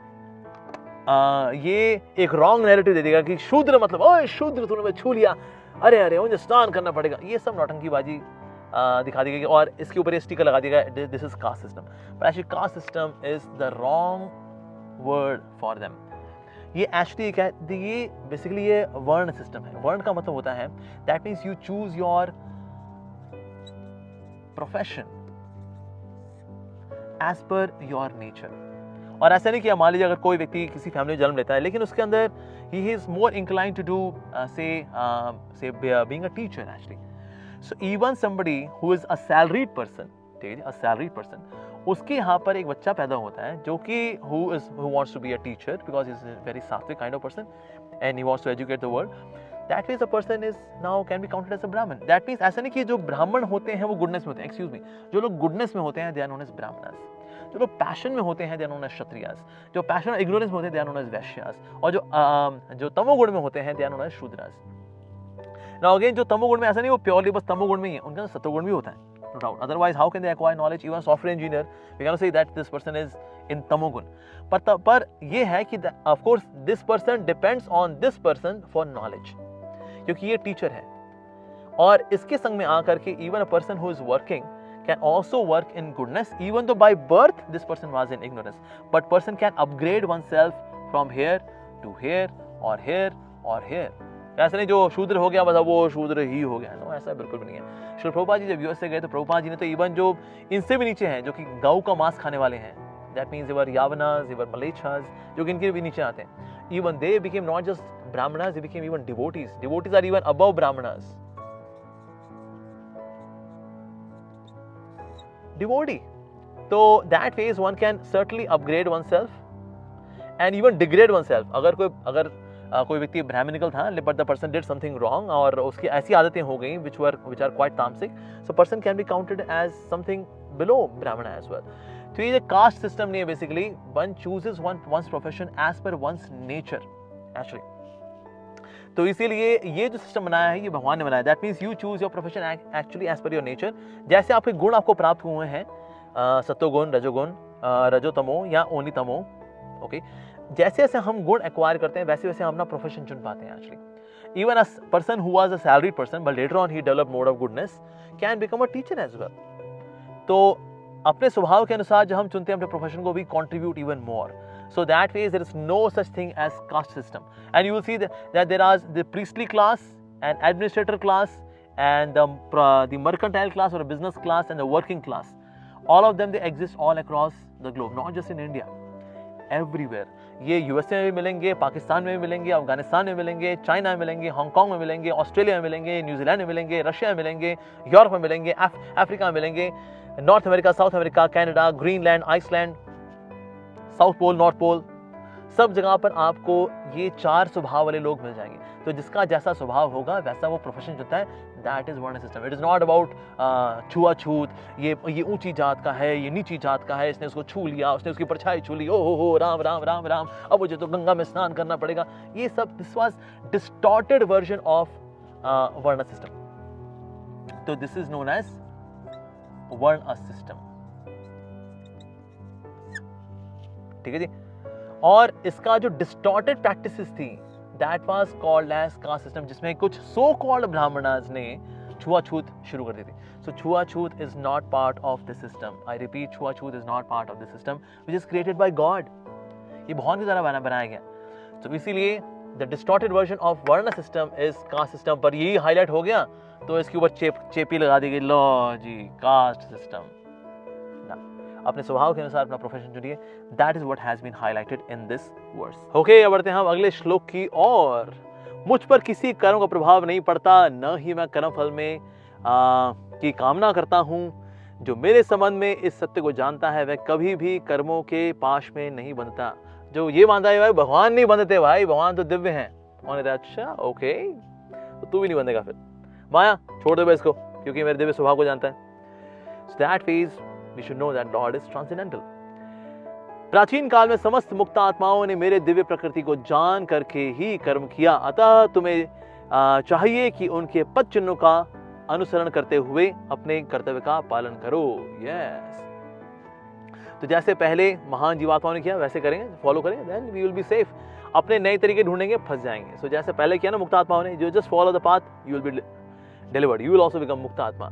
A: ये एक रॉन्ग नैरेटिव दे देगा कि शूद्र मतलब ओए शूद्र तूने मैं छू लिया, अरे अरे मुझे स्नान करना पड़ेगा। ये सब नौटंकीबाजी दिखा दी गई और इसके ऊपर ये स्टिकर लगा दिया गया, this is caste system. But actually caste system is the wrong word for them. ये एक्चुअली क्या है, ये बेसिकली ये वर्ण सिस्टम है। वर्ण का मतलब होता है that means you choose your profession as per your nature. और ऐसा नहीं कि मान लीजिए अगर कोई व्यक्ति किसी फैमिली में जन्म लेता है, लेकिन उसके अंदर he is more inclined to do say being a teacher actually. So even somebody who is a salaried person, ठीक है, अ सैलरीड पर्सन, उसके यहाँ पर एक बच्चा पैदा होता है जो कि who wants to be a teacher because he is a very sattvik kind of person and he wants to educate the world. That means a person is now can be counted as a Brahmin. That means ऐसा नहीं कि जो ब्राह्मण होते हैं वो गुडनेस में होते हैं, एक्सक्यूज मी, जो लोग गुडनेस में होते हैं they are known as Brahmanas. जो लोग पैशन में होते हैं they are known as Kshatriyas. जो पैशन और इग्नोरेंस में होते हैं they are known as Vaishyas. और जो तमोगुण में होते हैं they are known as Shudras. Now again जो तमोगुण में ऐसा नहीं वो प्योरली बस तमोगुण में ही है, उनका सत्वगुण भी होता है। no doubt. Otherwise, how can they acquire knowledge? Even a software engineer, we cannot say that this person is in tamogun. पर ये है कि of course this person depends on this person for knowledge, क्योंकि ये टीचर है और इसके संग में आकर के even a person who is working can also work in goodness, even though by birth this person was in ignorance, but person can upgrade oneself from here to here or here or here. ऐसा नहीं जो शूद्र हो गया मतलब वो शूद्र ही हो गया, नो, ऐसा बिल्कुल भी नहीं है. श्री प्रभुपाद जी जब यूएस से गए तो प्रभुपाद जी ने तो इवन जो इनसे भी नीचे हैं जो कि गौ का मांस खाने वाले हैं, दैट मीन्स इवर यावनास, इवर मलेच्छास, जो कि इनके भी नीचे आते हैं, even they became not just Brahmanas, they became even devotees. Devotees are even above Brahmanas. Devotee. So that ways one can certainly upgrade oneself and even degrade oneself. अगर कोई व्यक्ति ब्राह्मणिकल था but the person did something wrong और उसकी ऐसी आदतें हो गई which are quite तामसिक, so person can be counted as something below brahmana as well. तो ये caste system नहीं है, basically one chooses one's profession as per one's nature actually. तो इसीलिए ये जो सिस्टम बनाया है ये भगवान ने बनाया. That means you choose your profession actually as per your nature. जैसे आपके गुण आपको प्राप्त हुए हैं, सत्वगुण, रजोगुण, रजोतमो या ओनी तमो, ओके, जैसे जैसे हम गुण एक्वायर करते हैं वैसे वैसे हम अपना प्रोफेशन चुन पाते हैं actually. Even a person who was a salaried person but later on he develop mode of goodness can become a teacher as well. तो अपने स्वभाव के अनुसार जब हम चुनते हैं अपने प्रोफेशन को, we contribute even more. So that way there is no such thing as caste system, and you will see that there are the priestly class and administrator class and the mercantile class or a business class and the working class. All of them they exist all across the globe, not just in India, everywhere. ये यूएसए में भी मिलेंगे, पाकिस्तान में भी मिलेंगे, अफगानिस्तान में मिलेंगे, चाइना में मिलेंगे, हांगकांग में मिलेंगे, ऑस्ट्रेलिया में मिलेंगे, न्यूजीलैंड में मिलेंगे, रशिया में मिलेंगे, यूरोप में मिलेंगे, अफ्रीका में मिलेंगे, North America, South America, Canada, Greenland, Iceland, South Pole, North Pole, सब जगह पर आपको ये चार स्वभाव वाले लोग मिल जाएंगे. तो जिसका जैसा स्वभाव होगा वैसा वो प्रोफेशन चुनता है. दैट इज वर्ण system. It is not about छुआछूत, ये ऊंची जात का है, ये नीची जात का है, इसने उसको छू लिया, उसने उसकी परछाई छू ली, ओ हो राम राम राम राम, अब मुझे तो गंगा में स्नान करना पड़ेगा. ये सब this was distorted version of varna system. तो this is known as varna system. ठीक है जी. और इसका जो डिस्टॉर्टेड प्रैक्टिसेस थी that was called as caste system, जिसमें कुछ सो कॉल्ड ब्राह्मणास ने छुआछूत शुरू कर दी थी. So chhuachhut is not part of the system. I repeat, chhuachhut is not part of the system which is created by God. ये भगवान के द्वारा बनाया गया. तो इसीलिए the distorted version of varna system is caste system. पर यही हाईलाइट हो गया तो इसके ऊपर चेपी लगा दी गई, लो जी कास्ट सिस्टम. अपने स्वभाव के अनुसार अपना प्रोफेशन चुनिए. That is what has been highlighted in this verse. Okay, अब बढ़ते हैं हम अगले श्लोक की ओर. मुझ पर किसी कर्म का प्रभाव नहीं पड़ता, न ही मैं कर्म फल में की कामना करता हूँ. जो मेरे संबंध में इस सत्य को जानता है वह कभी भी कर्मों के पाश में नहीं बंधता. जो ये मानता है भाई भगवान नहीं बंधते, भाई भगवान तो दिव्य हैं. अच्छा ओके, तो तू भी नहीं बंधेगा फिर. माया छोड़ दे इसको, क्योंकि मेरे दिव्य स्वभाव को जानता है. So that means we should know that Lord is transcendental. प्राचीन काल में समस्त मुक्त आत्माओं ने मेरे दिव्य प्रकृति को जान करके ही कर्म किया. अतः तुम्हें चाहिए कि उनके पद चिन्हों का अनुसरण करते हुए अपने कर्तव्य का पालन करो. यस. तो जैसे पहले महान जीवात्माओं ने किया वैसे करेंगे, फॉलो करेंगे, then we will be safe. अपने नए तरीके ढूंढेंगे, फंस जाएंगे. सो जैसे पहले किया ना मुक्त आत्माओं ने, जो just follow the path, you will be delivered, you will also become मुक्त आत्मा.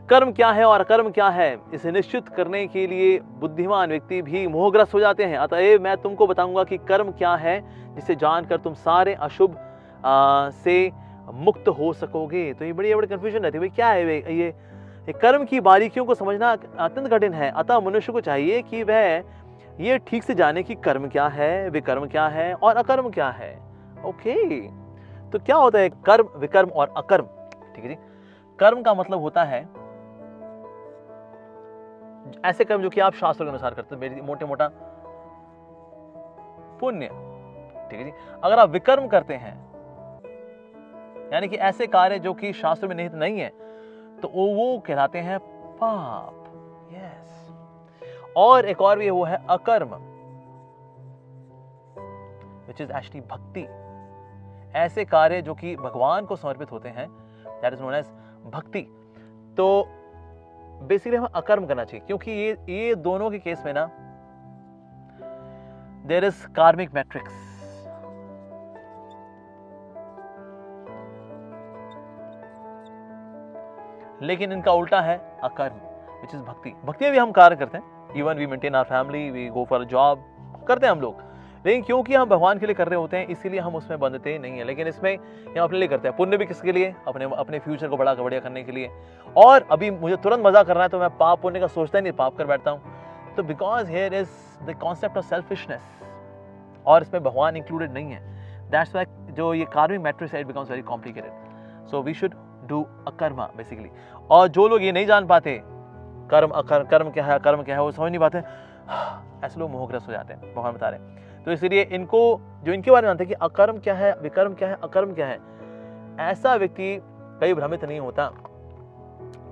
A: कर्म क्या है और अकर्म क्या है इसे निश्चित करने के लिए बुद्धिमान व्यक्ति भी मोहग्रस्त हो जाते हैं. अतएव मैं तुमको बताऊंगा कि कर्म क्या है, जिसे जानकर तुम सारे अशुभ से मुक्त हो सकोगे. तो ये बड़ी कंफ्यूजन रहती है, भाई क्या है ये कर्म की बारीकियों को समझना अत्यंत कठिन है. अतः मनुष्य को चाहिए कि वह ये ठीक से जाने कि कर्म क्या है, विकर्म क्या है और अकर्म क्या है. ओके, तो क्या होता है कर्म, विकर्म और अकर्म. ठीक है जी. कर्म का मतलब होता है ऐसे कर्म जो कि आप शास्त्रों के अनुसार करते हैं, मोटे मोटा पुण्य. ठीक है जी. अगर आप विकर्म करते हैं यानी कि ऐसे कार्य जो कि शास्त्र में निहित नहीं है, तो वो कहलाते हैं पाप. यस. और एक और भी वो है अकर्म, which is actually भक्ति. ऐसे कार्य जो कि भगवान को समर्पित होते हैं, that is known as भक्ति. तो बेसिकली हमें अकर्म करना चाहिए, क्योंकि ये दोनों के केस में ना देयर इज कार्मिक मैट्रिक्स। लेकिन इनका उल्टा है अकर्म, विच इज भक्ति। भक्ति में भी हम कार्य करते हैं, even we maintain our family, we go for job, करते हैं हम लोग, लेकिन क्योंकि हम भगवान के लिए कर रहे होते हैं इसीलिए हम उसमें बंधते नहीं है। लेकिन इसमें हम अपने लिए करते हैं। पुण्य भी किसके लिए? अपने फ्यूचर को बढ़िया करने के लिए। और अभी मुझे तुरंत मजा करना है तो मैं पाप पुण्य का सोचता ही नहीं, पाप कर बैठता हूँ। तो because here is the concept of selfishness, और इसमें भगवान इंक्लूडेड नहीं है। दैट्स व्हाई जो ये कार्मिक मैट्रिक्स है it becomes very complicated. So we should do akarma basically. और जो लोग ये नहीं जान पाते कर्म अकर्म, कर्म क्या है अकर्म क्या है, वो समझ नहीं पाते, ऐसे लोग मोहग्रस्त हो जाते हैं, भगवान बता रहे हैं। तो इसलिए इनको जो इनके बारे में जानते हैं कि अकर्म क्या है, विकर्म क्या है, अकर्म क्या है, ऐसा व्यक्ति कभी भ्रमित नहीं होता।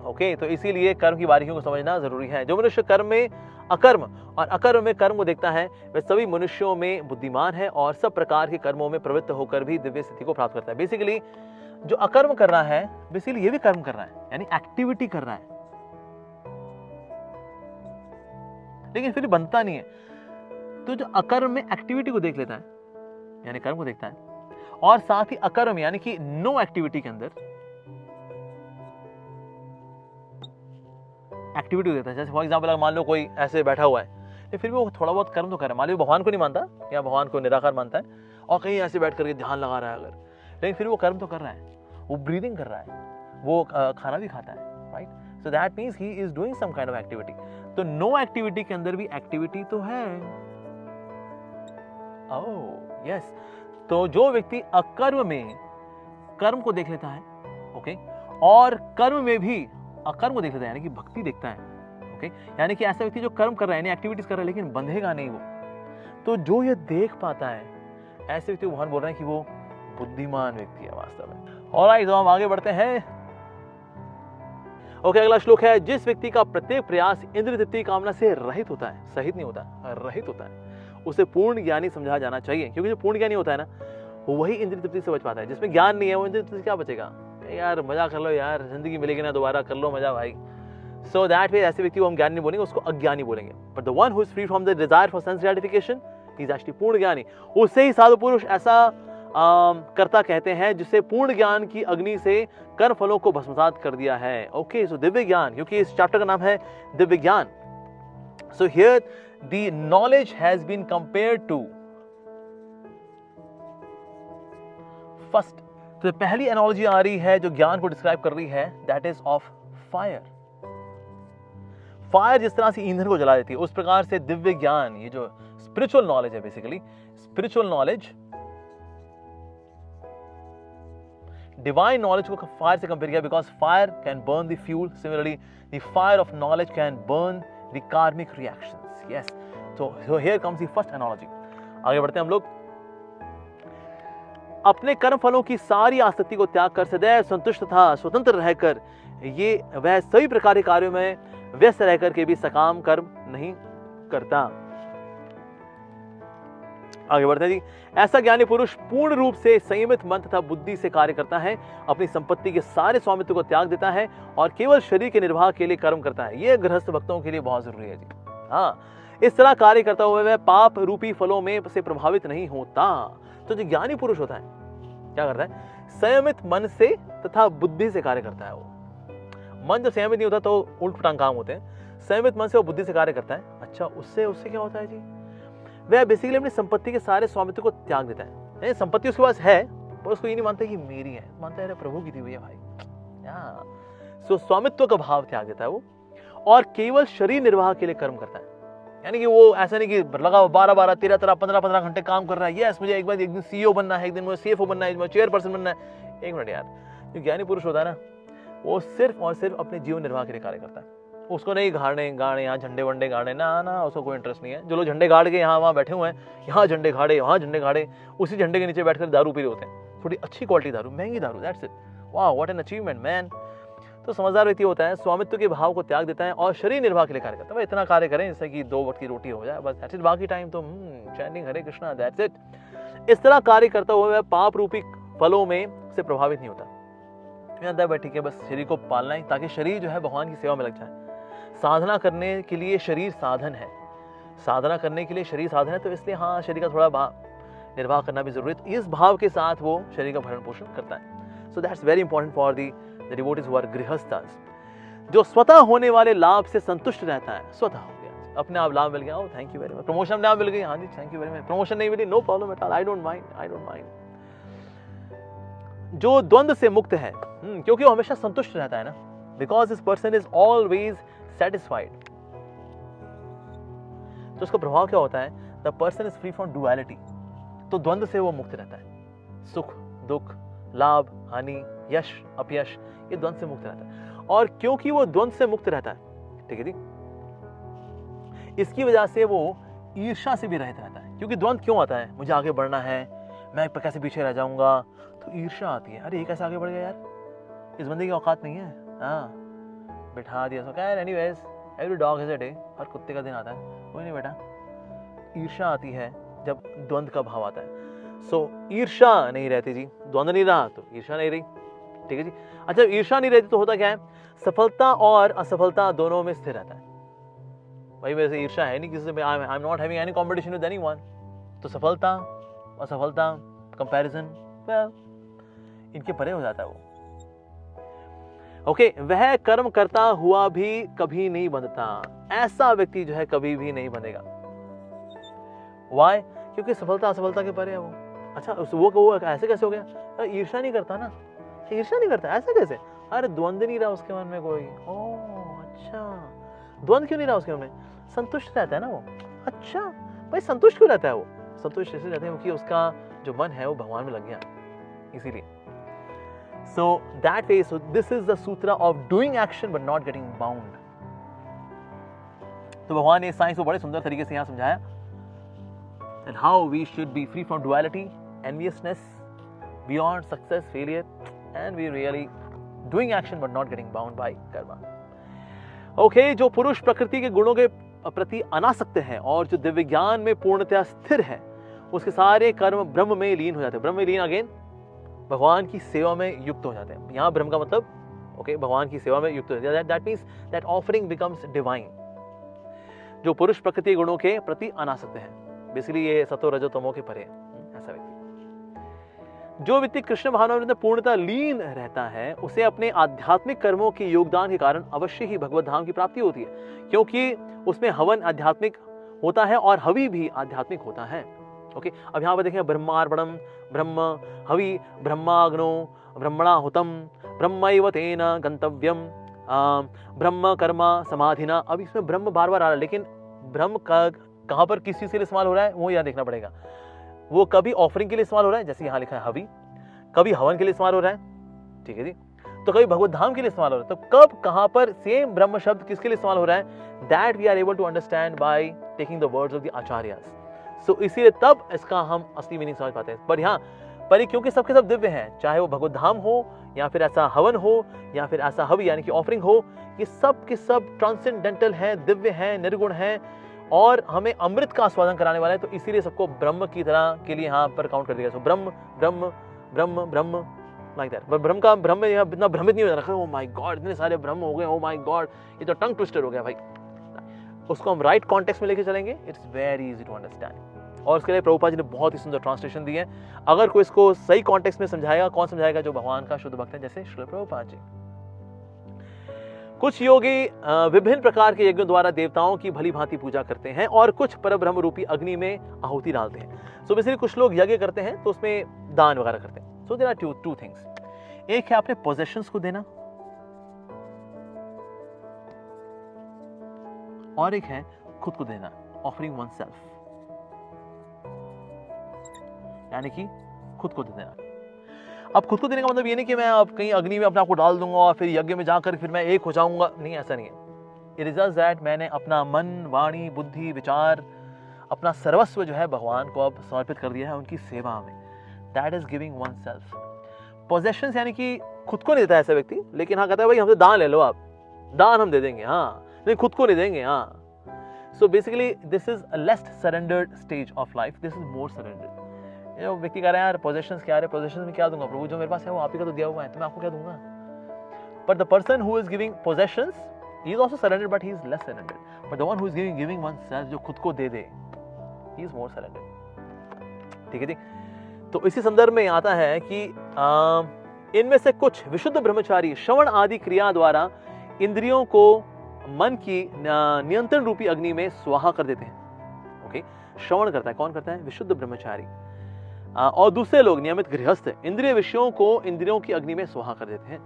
A: ओके, तो इसीलिए कर्म की बारीकियों को समझना जरूरी है। जो मनुष्य कर्म में अकर्म और अकर्म में कर्म को देखता है वह सभी मनुष्यों में बुद्धिमान है और सब प्रकार के कर्मों में प्रवृत्त होकर भी दिव्य स्थिति को प्राप्त करता है। बेसिकली जो अकर्म कर रहा है बेसिकली ये भी कर्म कर रहा है, यानी एक्टिविटी कर रहा है, लेकिन फिर बनता नहीं है। तो जो अकर्म में एक्टिविटी को देख लेता है, यानी कर्म को देखता है, और साथ ही अकर्म यानी कि नो एक्टिविटी के अंदर एक्टिविटी को देखता है। जैसे फॉर एग्जांपल अगर मान लो कोई ऐसे बैठा हुआ है तो फिर भी वो थोड़ा बहुत कर्म तो कर रहा है। मान लो भगवान को नहीं मानता या भगवान को निराकार मानता है और कहीं ऐसे बैठ करके ध्यान लगा रहा है अगर, लेकिन फिर वो कर्म तो कर रहा है, वो ब्रीदिंग कर रहा है, वो खाना भी खाता है, right? So that means he is doing some kind of activity. तो नो एक्टिविटी के अंदर भी एक्टिविटी तो है। ओह यस, तो जो व्यक्ति अकर्म में कर्म को देख लेता है, ओके, और कर्म में भी अकर्म को देख लेता है, यानी कि भक्ति देखता है, ओके, यानी कि ऐसा व्यक्ति जो कर्म कर रहा है, यानी एक्टिविटीज कर रहा है, लेकिन बंधेगा नहीं वो, तो जो ये देख पाता है ऐसे व्यक्ति को भगवान बोल रहे हैं कि वो बुद्धिमान व्यक्ति है वास्तव में। ऑलराइट, तो हम आगे बढ़ते हैं। ओके, अगला श्लोक है, जिस व्यक्ति का प्रत्येक प्रयास इंद्रिय तृप्ति कामना से रहित होता है, सहित नहीं होता, रहित होता है, उसे पूर्ण ज्ञानी समझा जाना चाहिए। क्योंकि जो पूर्ण ज्ञानी होता है ना, वो वही इंद्रिय तृप्ति से बच पाता है। जिसमें ज्ञान नहीं है वो इंद्रिय तृप्ति से क्या बचेगा? यार मजा कर लो यार, जिंदगी मिलेगी ना दोबारा, कर लो मजा भाई। सो दैट वे ऐसे व्यक्ति को हम ज्ञानी नहीं बोलेंगे, उसको अज्ञानी बोलेंगे। But the one who is free from the desire for sense gratification he is actually पूर्ण ज्ञानी। उससे ही साधु पुरुष ऐसा कर्ता कहते हैं जिसे पूर्ण ज्ञान की अग्नि से कर्म फलों को भस्मसात कर दिया है। ओके, सो दिव्य ज्ञान, क्योंकि इस चैप्टर का नाम है दिव्य ज्ञान। So here the knowledge has been compared to first. तो पहली एनालॉजी आ रही है जो ज्ञान को डिस्क्राइब कर रही है, that is of fire. Fire जिस तरह से ईंधन को जला देती है, उस प्रकार से दिव्य ज्ञान, ये जो स्पिरिचुअल नॉलेज है, basically spiritual knowledge, divine knowledge को फायर से कंपेयर किया, because fire can burn the fuel, similarly the fire of knowledge can burn the कार्मिक reactions. Yes, so here comes the first analogy। आगे बढ़ते हैं हम लोग। अपने कर्म फलों की सारी आसक्ति को त्याग कर सदैव संतुष्ट तथा स्वतंत्र रहकर ये वह सभी प्रकार के कार्यों में व्यस्त रहकर के भी सकाम कर्म नहीं करता। आगे बढ़ते हैं जी। ऐसा ज्ञानी पुरुष पूर्ण रूप से संयमित मन तथा बुद्धि से कार्य करता है, अपनी संपत्ति के सारे स्वामित्व को त्याग देता है और केवल शरीर के निर्वाह के लिए कर्म करता है। यह गृहस्थ भक्तों के लिए बहुत जरूरी है जी। हाँ, इस तरह कार्य करता हुआ वह पाप रूपी फलों में से प्रभावित नहीं होता। तो जो ज्ञानी पुरुष होता है क्या करता है? संयमित मन से तथा बुद्धि से कार्य करता है। वो मन जब संयमित नहीं होता तो उल्ट पुटांग काम होते हैं। संयमित मन से वो बुद्धि से कार्य करता है। अच्छा, उससे क्या होता है जी? वह बेसिकली अपनी संपत्ति के सारे स्वामित्व को त्याग देता है। संपत्ति उसके पास है पर उसको ये नहीं मानता कि मेरी है, मानता है प्रभु की दी हुई है भाई। सो स्वामित्व का भाव त्याग देता है वो, और केवल शरीर निर्वाह के लिए कर्म करता है। यानी कि वो ऐसा नहीं कि लगा 12-12, 13-13, 15-15 घंटे काम कर रहा है। यस, मुझे एक दिन सीईओ बनना है, एक दिन मुझे सीएफओ बनना है, मुझे चेयरपर्सन बनना है। एक मिनट यार, जो ज्ञानी पुरुष होता है ना, वो सिर्फ और सिर्फ अपने जीवन निर्वाह के लिए कार्य करता है। उसको नहीं गाड़ने यहाँ झंडे वंडे गाड़ने ना, उसको कोई इंटरेस्ट नहीं है। जो लोग झंडे गाड़ के यहाँ वहाँ बैठे हुए हैं, यहाँ झंडे गाड़े, वहाँ झंडे गाड़े, उसी झंडे के नीचे बैठकर दारू पी रहे होते हैं, थोड़ी अच्छी क्वालिटी दारू, महंगी दारू। That's it. वाह, व्हाट एन अचीवमेंट मैन। तो समझदार व्यक्ति होता है, स्वामित्व के भाव को त्याग देता है और शरीर निर्वाह के लिए कार्य करता है। इतना कार्य करें जैसे कि 2 वक्त की रोटी हो जाए, बस दैट्स इट। बाकी टाइम तो चैनिंग हरे कृष्णा, दैट्स इट। इस तरह कार्य करता हुआ वह पाप रूपी फलों में से प्रभावित नहीं होता। ठीक है, बस शरीर को पालना है ताकि शरीर जो है भगवान की सेवा में लग जाए। साधना करने के लिए शरीर साधन है, साधना करने के लिए शरीर साधन है, तो इसलिए हाँ शरीर का थोड़ा निर्वाह करना भी जरूरी है। तो इस भाव के साथ वो शरीर का भरण पोषण करता है। So that's very important for the devotees who are grihasthas. जो स्वतः होने वाले लाभ से संतुष्ट रहता है, स्वतः हो गया, अपने आप लाभ मिल गया, oh thank you very much, promotion अपने आप मिल गई, हाँ जी thank you very much, promotion नहीं मिली, no problem at all, I don't mind. जो द्वंद से मुक्त है, क्योंकि वो हमेशा संतुष्ट रहता है ना, because this person is always satisfied. तो उसका प्रभाव क्या होता है, the person is free from duality. तो द्वंद से वो मुक्त रहता है, सुख दुख, लाभ हानि, यश अपयश, ये द्वंद से मुक्त रहता है। और क्योंकि वो द्वंद से मुक्त रहता है, ठीक है जी, इसकी वजह से वो ईर्ष्या से भी रहित रहता है। क्योंकि द्वंद क्यों आता है, मुझे आगे बढ़ना है, मैं कैसे पीछे रह जाऊंगा, तो ईर्ष्या आती है, अरे ये कैसे आगे बढ़ गया यार, इस बंदे की औकात नहीं है, हाँ बिठा दिया सो, क्या anyways every dog has a day, हर कुत्ते का दिन आता है, कोई नहीं बेटा। ईर्ष्या आती है जब द्वंद का भाव आता है। सो ईर्ष्या नहीं रहती जी, द्वंद नहीं रहा तो ईर्ष्या नहीं रही, ठीक है जी। अच्छा ईर्ष्या नहीं रहती तो होता क्या है, सफलता और असफलता दोनों में स्थिर रहता है। भाई वैसे ईर्ष्या है नहीं किसी से, I am not having any competition with anyone, तो सफलता असफलता कंपैरिजन वेल इनके परे हो जाता है वो। ओके, वह कर्म करता हुआ भी कभी नहीं बंधता, ऐसा व्यक्ति जो है कभी भी नहीं बंधेगा। व्हाई? क्योंकि सफलता असफलता के परे है वो। अच्छा वो ऐसे कैसे हो गया, ईर्ष्या नहीं करता ना, ईर्ष्या नहीं करता, ऐसा कैसे, अरे द्वंद नहीं रहा उसके मन में कोई, ओह अच्छा द्वंद क्यों नहीं रहा उसके मन में, संतुष्ट रहता है ना वो। अच्छा भाई संतुष्ट क्यों रहता है वो, संतुष्ट ऐसे रहते हैं क्योंकि उसका जो मन है वो भगवान में लग गया, इसीलिए। So that way, so this is the sutra of doing action but not getting bound. तो भगवान ने साइंस को बड़े सुंदर तरीके से यहाँ समझाया, and how we should be free from duality, enviousness, beyond success, failure, and we really doing action but not getting bound by karma. Okay, जो पुरुष प्रकृति के गुणों के प्रति अनासक्त है और जो दिव्य ज्ञान में पूर्णतया स्थिर है, उसके सारे कर्म ब्रह्म में लीन हो जाते हैं। ब्रह्म में लीन अगेन भगवान की सेवा में युक्त हो जाते हैं। यहाँ ब्रह्म का मतलब ओके भगवान की सेवा में युक्त हो जाते हैं। That means that offering becomes divine. जो पुरुष प्रकृति गुणों के प्रति अनासक्त है, बेसिकली ये सतो रजो तमो के परे ऐसा व्यक्ति। जो व्यक्ति कृष्ण भावना में पूर्णतः लीन रहता है, उसे अपने आध्यात्मिक कर्मों के योगदान के कारण अवश्य ही भगवत धाम की प्राप्ति होती है, क्योंकि उसमें हवन आध्यात्मिक होता है और हवि भी आध्यात्मिक होता है। ओके, अब यहाँ पर देखें, ब्रह्मार्पणम ब्रह्म हवि ब्रह्माग्नो ब्रह्मणा हुतम ब्रह्मैव तेन गंतव्यम ब्रह्म कर्म समाधिना। अब इसमें ब्रह्म बार बार आ रहा है, लेकिन ब्रह्म का कहाँ पर किस चीज के लिए इस्तेमाल हो रहा है वो यहाँ देखना पड़ेगा। वो कभी ऑफरिंग के लिए इस्तेमाल हो रहा है, जैसे यहाँ लिखा है हवि, कभी हवन के लिए इस्तेमाल हो रहा है, ठीक है जी, तो कभी भगवत धाम के लिए इस्तेमाल हो रहा है। तो कब कहाँ पर सेम ब्रह्म शब्द किसके लिए इस्तेमाल हो रहा है, that we are able to understand by taking the words of the acharyas. सो इसीलिए तब इसका हम असली मीनिंग समझ पाते हैं। पर यहाँ पर क्योंकि सबके सब दिव्य हैं, चाहे वो भगवत धाम हो या फिर ऐसा हवन हो या फिर ऐसा हवि यानी कि ऑफरिंग हो, ये सब के सब ट्रांसेंडेंटल हैं, दिव्य हैं, निर्गुण हैं और हमें अमृत का आस्वादन कराने वाले हैं। तो इसीलिए सबको ब्रह्म की तरह के लिए यहाँ पर काउंट कर दिया। सो ब्रह्म ब्रह्म ब्रह्म ब्रह्म लाइक दैट। पर ब्रह्म यहाँ इतना भ्रमित नहीं हो रखा, ओ माय गॉड इतने सारे ब्रह्म हो गए, ओ माय गॉड ये तो टंग ट्विस्टर हो गया भाई। उसको हम राइट कॉन्टेक्स्ट में लेके चलेंगे, it's very easy to understand. और उसके लिए प्रभुपाद जी ने बहुत ही सुंदर ट्रांसलेशन दी है। अगर कोई इसको सही कॉन्टेक्स्ट में समझाएगा, कौन समझाएगा, जो भगवान का शुद्ध भक्त है, जैसे श्रील प्रभुपाद जी। कुछ योगी विभिन्न प्रकार के यज्ञों द्वारा देवताओं की भली भांति पूजा करते हैं और कुछ परब्रह्म रूपी अग्नि में आहुति डालते हैं। सो बेसिकली कुछ लोग यज्ञ करते हैं तो उसमें दान वगैरह करते हैं। So there are two things, एक है अपने पोजेशंस को देना और एक है खुद को देना, ऑफरिंग वन सेल्फ, यानी कि खुद को दे देना। अब खुद को देने का मतलब ये नहीं कि मैं अब कहीं अग्नि में अपने आप को डाल दूंगा और फिर यज्ञ में जाकर फिर मैं एक हो जाऊंगा, नहीं, ऐसा नहीं है। इट इज जस्ट दैट मैंने अपना मन, वाणी, बुद्धि, विचार, अपना सर्वस्व जो है भगवान को अब समर्पित कर दिया है उनकी सेवा में। That is giving one self. Possessions यानी कि खुद को नहीं देता ऐसा व्यक्ति, लेकिन हाँ कहता है भाई हमसे दान ले लो, आप दान हम दे देंगे, हाँ नहीं खुद को नहीं देंगे, हाँ। So basically this is a less surrendered stage of life, this is more surrendered. व्यक्ति कह रहा है यार पोजेशंस क्या है, पोजेशंस में क्या दूंगा प्रभु, जो मेरे पास है वो आप ही का तो दिया हुआ है, तो मैं आपको क्या दूंगा। पर the person who is giving possessions he is also surrendered, but he is less surrendered. But the one who is giving oneself, जो खुद को दे दे, he is more surrendered. ठीक है जी. तो इसी संदर्भ में आता है कि इनमें से कुछ विशुद्ध ब्रह्मचारी श्रवण आदि क्रिया द्वारा इंद्रियों को मन की नियंत्रण रूपी अग्नि में स्वाहा कर देते हैं. ओके, श्रवण करता है. कौन करता है? विशुद्ध ब्रह्मचारी. और दूसरे लोग नियमित गृहस्थ इंद्रिय विषयों को इंद्रियों की अग्नि में स्वाहा कर देते हैं.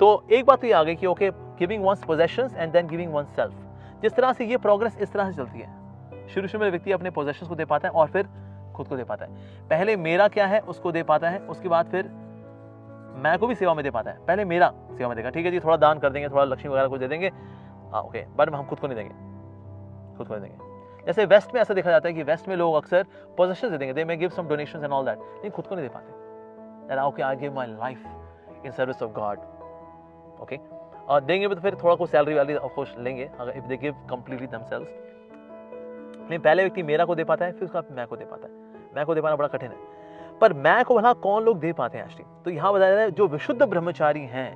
A: तो एक बात तो ये आ गई कि okay, giving one's possessions and then giving oneself. जिस तरह से ये प्रोग्रेस इस तरह से चलती है, शुरू में व्यक्ति अपने पोजेशंस को दे पाता है और फिर खुद को दे पाता है. पहले मेरा क्या है उसको दे पाता है, उसके बाद फिर मैं को भी सेवा में दे पाता है. पहले मेरा सेवा में देगा, ठीक है जी, थोड़ा दान कर देंगे, थोड़ा लक्ष्मी वगैरह को दे देंगे, ओके, बट हम खुद को नहीं देंगे, खुद को नहीं देंगे. जैसे वेस्ट में ऐसा देखा जाता है कि वेस्ट में लोग अक्सर पोजेशंस दे देंगे, they may give some donations and all that, लेकिन खुद को नहीं दे पाते. That okay, I give my life in service of God. Okay, और देंगे तो फिर थोड़ा को सैलरी वाली ऑफ कोर्स लेंगे अगर if they give completely themselves. लेकिन पहले व्यक्ति मेरा को दे पाता है, फिर उसका मैं को दे पाता है. मैं को दे पाना बड़ा कठिन है, पर मैं को भला कौन लोग दे पाते हैं? एक्चुअली तो यहाँ बताया जाता है जो विशुद्ध ब्रह्मचारी हैं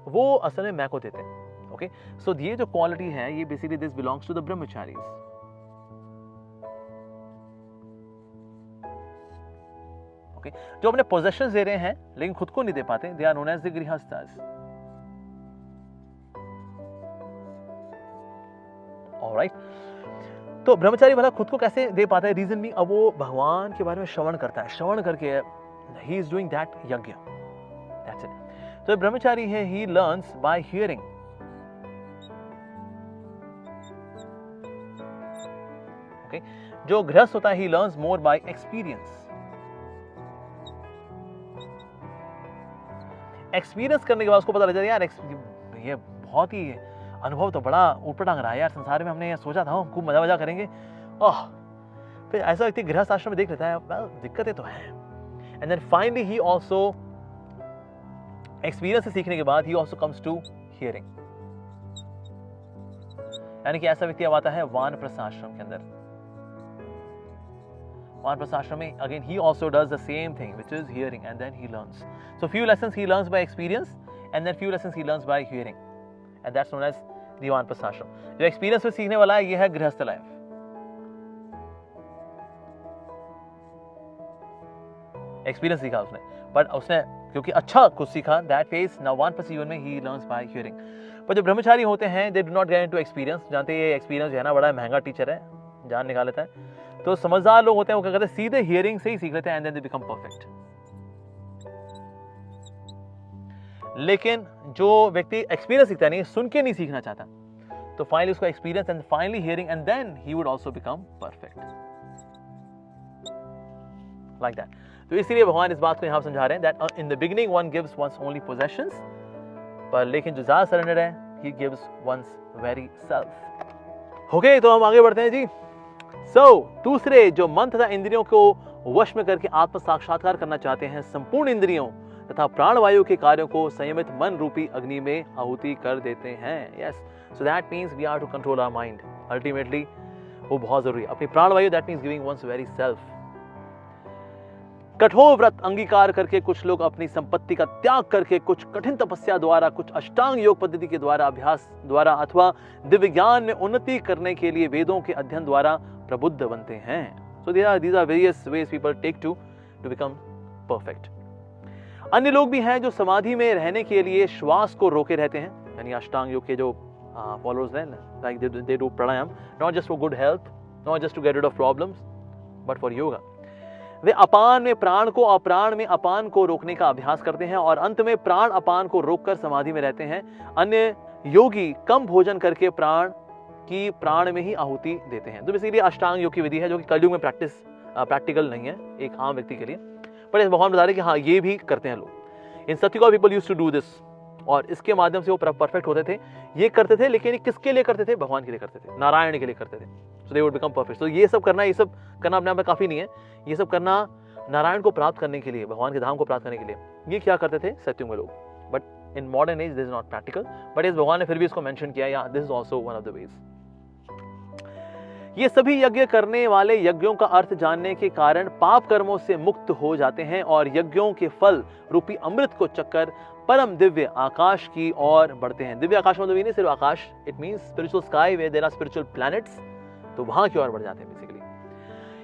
A: वो असल में मैं को देते हैं. ओके, सो ये जो क्वालिटी है ये basically this belongs to the Brahmacharis. Okay, जो अपने पोजेशंस दे रहे हैं लेकिन खुद को नहीं दे पाते, they are known as the grihasthas. Alright, तो ब्रह्मचारी भला खुद को कैसे दे पाता है? रीजन भी, अब वो भगवान के बारे में श्रवण करता है, श्रवण करके he is doing that yajna. That's it. तो ब्रह्मचारी है, he learns by hearing. Okay, जो गृहस्थ होता है he learns more by experience. Experience करने के बाद उसको पता लग जाता है यार ये बहुत ही अनुभव तो बड़ा ऊपर-टांग रहा है यार. संसार में हमने ये सोचा था हम खूब मजा करेंगे, फिर ऐसा व्यक्ति गृहस्थ आश्रम में देख लेता है वेल दिक्कतें तो हैं. And then finally he also experience से सीखने के बाद he also comes to hearing. यानी कि ऐसा व्यक्ति अब आता है वानप्रस्थ आश्रम के अंदर. वानप्रस्थ आश्रम में again he also does the same thing which is hearing and then he learns. So few lessons he learns by experience and then few lessons he learns by hearing. And that's known as the वानप्रस्थ आश्रम. जो एक्सपीरियंस से सीखने वाला है ये है गृहस्थ लाइफ. एक्सपीरियंस सीखा उसने, बट उसने क्योंकि अच्छा कुछ सीखा, दैट फेज नाउ वानप्रस्थ जीवन में ही लर्न्स बाय हियरिंग. पर जो ब्रह्मचारी होते हैं they do not get into experience. जानते हैं ये एक्सपीरियंस जो है ना बड़ा महंगा टीचर है, जान निकाल लेता है. तो समझदार लोग होते हैं वो क्या करते हैं, सीधे हियरिंग से ही सीख लेते हैं and then they become perfect. लेकिन जो व्यक्ति एक्सपीरियंस सीखता नहीं, सुन के नहीं सीखना चाहता, तो फाइनली उसको experience and finally hearing and then he would also become perfect like that. तो इसलिए भगवान इस बात को यहां समझा रहे हैं that in the beginning one gives one's only possessions, पर लेकिन जो ज्यादा सरेंडर है he gives one's very self. Okay, तो हम आगे बढ़ते हैं जी. दूसरे जो मन तथा इंद्रियों को वश में करके आत्म साक्षात्कार करना चाहते हैं, संपूर्ण इंद्रियों तथा प्राणवायु के कार्यों को संयमित मन रूपी अग्नि में आहुति कर देते हैं. Yes, so that means we are to control our mind. Ultimately वो बहुत जरूरी है. अपनी प्राणवायु, that means giving one's very self. कठोर व्रत अंगीकार करके कुछ लोग अपनी संपत्ति का त्याग करके कुछ कठिन तपस्या द्वारा, कुछ अष्टांग योग पद्धति के द्वारा, अभ्यास द्वारा अथवा दिव्य ज्ञान में उन्नति करने के लिए वेदों के अध्ययन द्वारा प्रबुद्ध बनते हैं. सो these are various ways people take to become perfect. अन्य लोग भी हैं जो समाधि में रहने के लिए श्वास को रोके रहते हैं, यानी अष्टांग योग के जो फॉलोअर्स हैं, like they do pranayama not just for good health, not just to get rid of problems, but for yoga. वे अपान में प्राण को, अप्राण में अपान को रोकने का अभ्यास करते हैं और अंत में प्राण अपान को रोककर समाधि में रहते हैं. अन्य योगी कम भोजन करके प्राण की प्राण में ही आहुति देते हैं. तो बेसिकली अष्टांग योग की विधि है जो कि कलयुग में प्रैक्टिकल नहीं है एक आम व्यक्ति के लिए, पर इस भगवान बता रहे कि हाँ ये भी करते हैं लोग. In Satyuga people used to do this, और इसके माध्यम से वो परफेक्ट होते थे. ये करते थे, लेकिन ये किसके लिए करते थे? भगवान के लिए करते थे, नारायण के लिए करते थे. सो दे वुड बिकम परफेक्ट. तो ये सब करना अपने आप में काफी नहीं है. ये सब करना नारायण को प्राप्त करने के लिए, भगवान के धाम को प्राप्त करने के लिए ये क्या करते थे सत्युग में लोग. But in modern age this is not practical, but इस भगवान ने फिर भी इसको मेंशन किया, या this is also one of the ways. ये सभी यज्ञ करने वाले यज्ञों का अर्थ जानने के कारण पाप कर्मों से मुक्त हो जाते हैं और यज्ञों के फल रूपी अमृत को चक्कर परम दिव्य आकाश की ओर बढ़ते हैं। दिव्य आकाश मतलब ये नहीं सिर्फ आकाश, it means spiritual sky where there are spiritual planets, तो वहां की ओर बढ़ जाते हैं बेसिकली।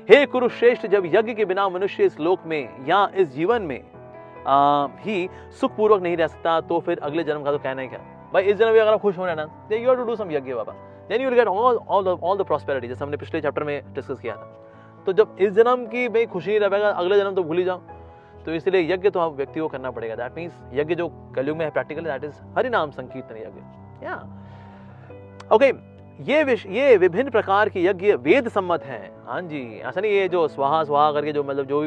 A: हे कुरुश्रेष्ठ, जब यज्ञ के बिना मनुष्य इस लोक में या इस जीवन में ही सुखपूर्वक नहीं रह सकता, तो फिर अगले जन्म का तो कहना है क्या भाई। इस जन्म में अगर आप खुश हो रहे हैं ना, then you have to do some yajna baba, then you will get all the prosperity, जैसे हमने पिछले चैप्टर में डिस्कस किया था। तो जब इस जन्म की भाई खुशी नहीं रह पाएगा, अगले जन्म तो भूल ही जाओ। तो इसलिए यज्ञ तो हम व्यक्ति को करना पड़ेगा। दैट मीन्स यज्ञ जो कलयुग में है प्रैक्टिकली, दैट इज हरि नाम संकीर्तन यज्ञ। या ओके, ये विभिन्न प्रकार के यज्ञ वेद सम्मत हैं। हाँ जी, ऐसा नहीं ये जो स्वाहा स्वाहा करके जो मतलब जो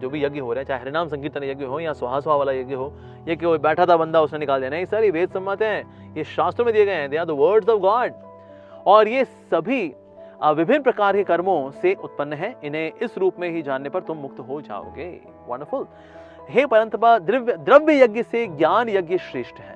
A: भी यज्ञ हो रहे हैं, चाहे हरिनाम संकीर्तन यज्ञ हो या स्वाहा स्वाहा वाला यज्ञ हो, ये कि वो बैठा था बंदा उसने निकाल दिया, नहीं सर, ये वेद सम्मत हैं, ये शास्त्रों में दिए गए हैं, they are the words of God. और ये सभी विभिन्न प्रकार के कर्मों से उत्पन्न है, इन्हें इस रूप में ही जानने पर तुम मुक्त हो जाओगे। वंडरफुल। हे परंतपा, द्रव्य यज्ञ से ज्ञान यज्ञ श्रेष्ठ है,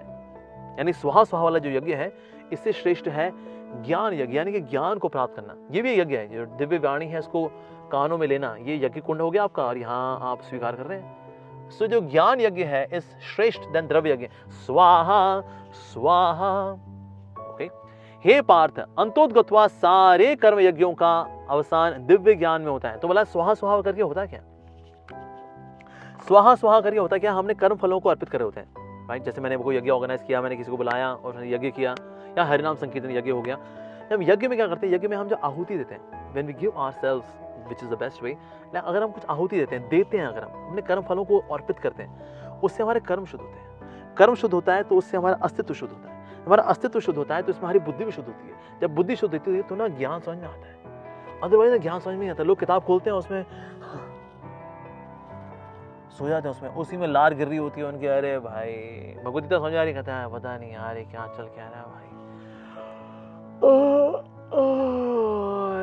A: यानी स्वाहा स्वाहा वाला जो यज्ञ है इससे श्रेष्ठ है ज्ञान यज्ञ, यानी कि ज्ञान को प्राप्त करना। ये भी यज्ञ है, जो दिव्य वाणी है इसको कानों में लेना, ये यज्ञ कुंड हो गया आपका, और यहाँ आप स्वीकार कर रहे हैं। सो जो ज्ञान यज्ञ है इस श्रेष्ठ देन द्रव्य यज्ञ। स्वाहा स्वाहा। ओके, हे पार्थ, अंतोदगत्वा सारे कर्म यज्ञों का अवसान दिव्य ज्ञान में होता है। तो बोला स्वाहा स्वाहा करके होता क्या? स्वाहा स्वाहा करके होता क्या? हमने कर्म फलों को अर्पित करे होते हैं, राइट। जैसे मैंने कोई यज्ञ ऑर्गेनाइज किया, मैंने किसी को बुलाया और उसने यज्ञ किया, या हरिनाम संकीर्तन यज्ञ हो गया। जब यज्ञ में क्या करते हैं, यज्ञ में हम जो आहुति देते हैं, when we give ourselves, which is the best way, अगर हम कुछ आहुति देते हैं अगर हम अपने कर्म फलों को अर्पित करते हैं, उससे हमारे कर्म शुद्ध होते हैं। कर्म शुद्ध होता है तो उससे हमारा अस्तित्व शुद्ध होता है। हमारा अस्तित्व शुद्ध होता है तो इसमें हमारी बुद्धि भी शुद्ध होती है। जब बुद्धि शुद्ध होती है तो ना ज्ञान समझ में आता है, अदरवाइज ना ज्ञान समझ में नहीं आता। लोग किताब खोलते हैं, उसमें सो जाते हैं, उसमें उसी में लार गिर रही होती है उनकी। अरे भाई भगवत गीता समझ आ रही, कहता है पता नहीं यार ये क्या चल क्या रहा है भाई।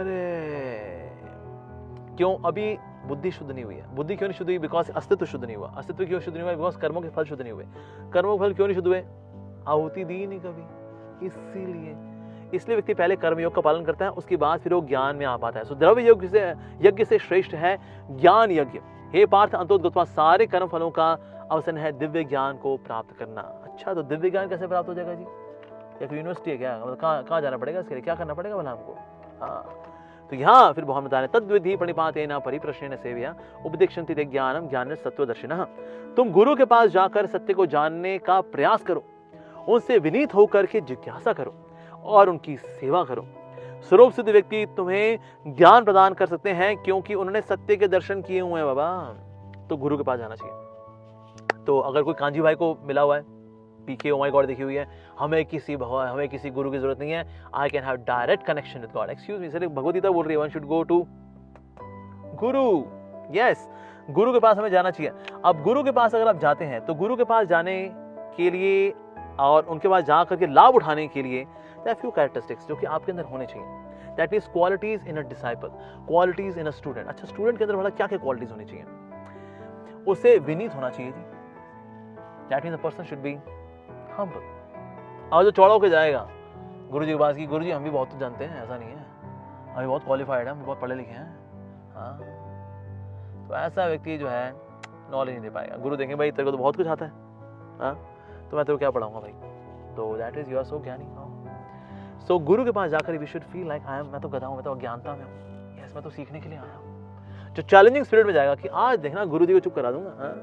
A: अरे क्यों? अभी बुद्धि शुद्ध नहीं हुई है। बुद्धि क्यों नहीं शुद्ध हुई? बिकॉज अस्तित्व शुद्ध नहीं हुआ। अस्तित्व क्यों शुद्ध नहीं हुआ? बिकॉज कर्मों के फल शुद्ध नहीं हुए। कर्मों के फल क्यों नहीं शुद्ध हुए? आहुति दी नहीं कभी, इसलिए व्यक्ति पहले कर्म योग का पालन करता है, उसके बाद फिर वो ज्ञान में आ पाता है। सो द्रव्य यज्ञ से श्रेष्ठ है ज्ञान यज्ञ। हे पार्थ, अंतोदगत्वा सारे कर्म फलों का अवसन है दिव्य ज्ञान को प्राप्त करना। अच्छा, तो दिव्य ज्ञान कैसे प्राप्त हो जाएगा जी? या कोई यूनिवर्सिटी है क्या? मतलब कहाँ जाना पड़ेगा इसके लिए? क्या करना पड़ेगा भला हमको? हाँ, तो यहाँ फिर बहुत बता रहे, तद्विधि प्रणिपातेन परिप्रश्नेन सेव्या उपदिक्षन्ति ते ज्ञानम ज्ञान सत्वदर्शिनः। तुम गुरु के पास जाकर सत्य को जानने का प्रयास करो, उनसे विनीत होकर के जिज्ञासा करो और उनकी सेवा करो। स्वरूप सिद्ध व्यक्ति तुम्हें ज्ञान प्रदान कर सकते हैं, क्योंकि उन्होंने सत्य के दर्शन किए हुए हैं बाबा। तो गुरु के पास जाना चाहिए। तो अगर कोई कांजी भाई को मिला हुआ है, पीके ओ माय गॉड देखी हुई है, हमें किसी गुरु की जरूरत नहीं है, I can have direct connection with God. Excuse me sir, Bhagavad Gita बोल रही है one should go to guru. Yes, गुरु के पास हमें जाना चाहिए। अब गुरु के पास अगर आप जाते हैं तो गुरु के पास जाने के लिए और उनके पास जा करके लाभ उठाने के लिए there are few characteristics जो कि आपके अंदर होने चाहिए। That is qualities in a disciple, qualities in a student। अच्छा, स्टूडेंट के अंदर वाला क्या क्या क्वालिटीज होनी चाहिए? उसे विनीत होना चाहिए जी। That means the person should be humble। और जो चौड़ा होकर जाएगा गुरु जी के पास की, गुरु जी हम भी बहुत जानते हैं, ऐसा नहीं है, हम भी बहुत क्वालिफाइड हैं, हम भी बहुत पढ़े लिखे हैं। हाँ, तो ऐसा व्यक्ति जो है नॉलेज नहीं दे पाएगा। गुरु देखेंगे भाई तेरे को तो बहुत कुछ आता है, हाँ, तो मैं तेरे को क्या पढ़ाऊंगा भाई? तो that is you are so gyani. So guru के पास जाकर we should feel like I am, मैं तो गधा हूँ, मैं तो अज्ञानता में हूँ, यस मैं तो सीखने के लिए आया हूँ। जो चैलेंजिंग स्पिरिट में जाएगा कि आज देखना गुरु जी को चुप करा दूंगा। हाँ,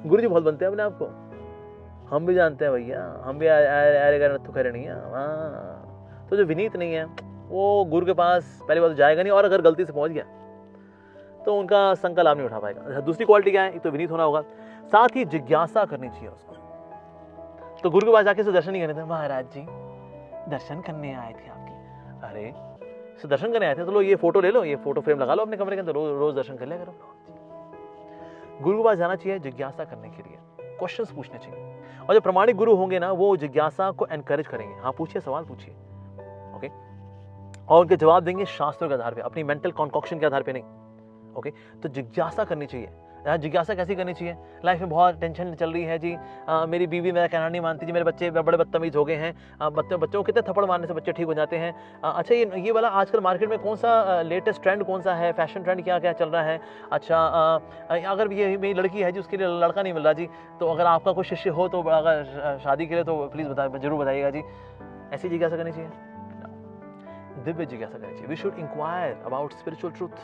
A: गुरु जी बहुत बनते हैं अपने आप को, हम भी जानते हैं भैया, हम भी नत्थु खरे नहीं है। हाँ, तो जो विनीत नहीं है वो गुरु के पास पहली बात तो जाएगा नहीं, और अगर गलती से पहुंच गया तो उनका संग का लाभ नहीं उठा पाएगा। दूसरी क्वालिटी क्या है? एक तो विनीत होना होगा, साथ ही जिज्ञासा करनी चाहिए उसको। तो गुरु के पास जाके से दर्शन नहीं करने थे, महाराज जी दर्शन करने आए थे आपके। अरे से दर्शन करने आए थे तो लो ये फोटो ले लो, ये फोटो फ्रेम लगा लो अपने कमरे के अंदर, रोज दर्शन कर लिया करो। गुरु के पास जाना चाहिए जिज्ञासा करने के लिए, क्वेश्चंस पूछने चाहिए। और जो प्रमाणिक गुरु होंगे ना, वो जिज्ञासा को एनकरेज करेंगे। हाँ पूछिए, सवाल पूछिए, ओके, और उनके जवाब देंगे शास्त्रों के आधार पे, अपनी मेंटल कॉन्कॉक्शन के आधार पे नहीं। ओके, तो जिज्ञासा करनी चाहिए। जिज्ञासा कैसी करनी चाहिए? लाइफ में बहुत टेंशन चल रही है जी, मेरी बीवी मेरा कहना नहीं मानती जी, मेरे बच्चे बड़े बदतमीज हो गए हैं, बच्चों को कितने थप्पड़ मारने से बच्चे ठीक हो जाते हैं। अच्छा ये वाला आजकल मार्केट में कौन सा लेटेस्ट ट्रेंड कौन सा है, फैशन ट्रेंड क्या क्या चल रहा है? अच्छा अगर ये मेरी लड़की है जी, उसके लिए लड़का नहीं मिल रहा जी, तो अगर आपका कोई शिष्य हो तो अगर शादी के लिए तो प्लीज़ जरूर बताइएगा जी। ऐसी जिज्ञासा करनी चाहिए, दिव्य जिज्ञासा करनी चाहिए। We should inquire about spiritual truth,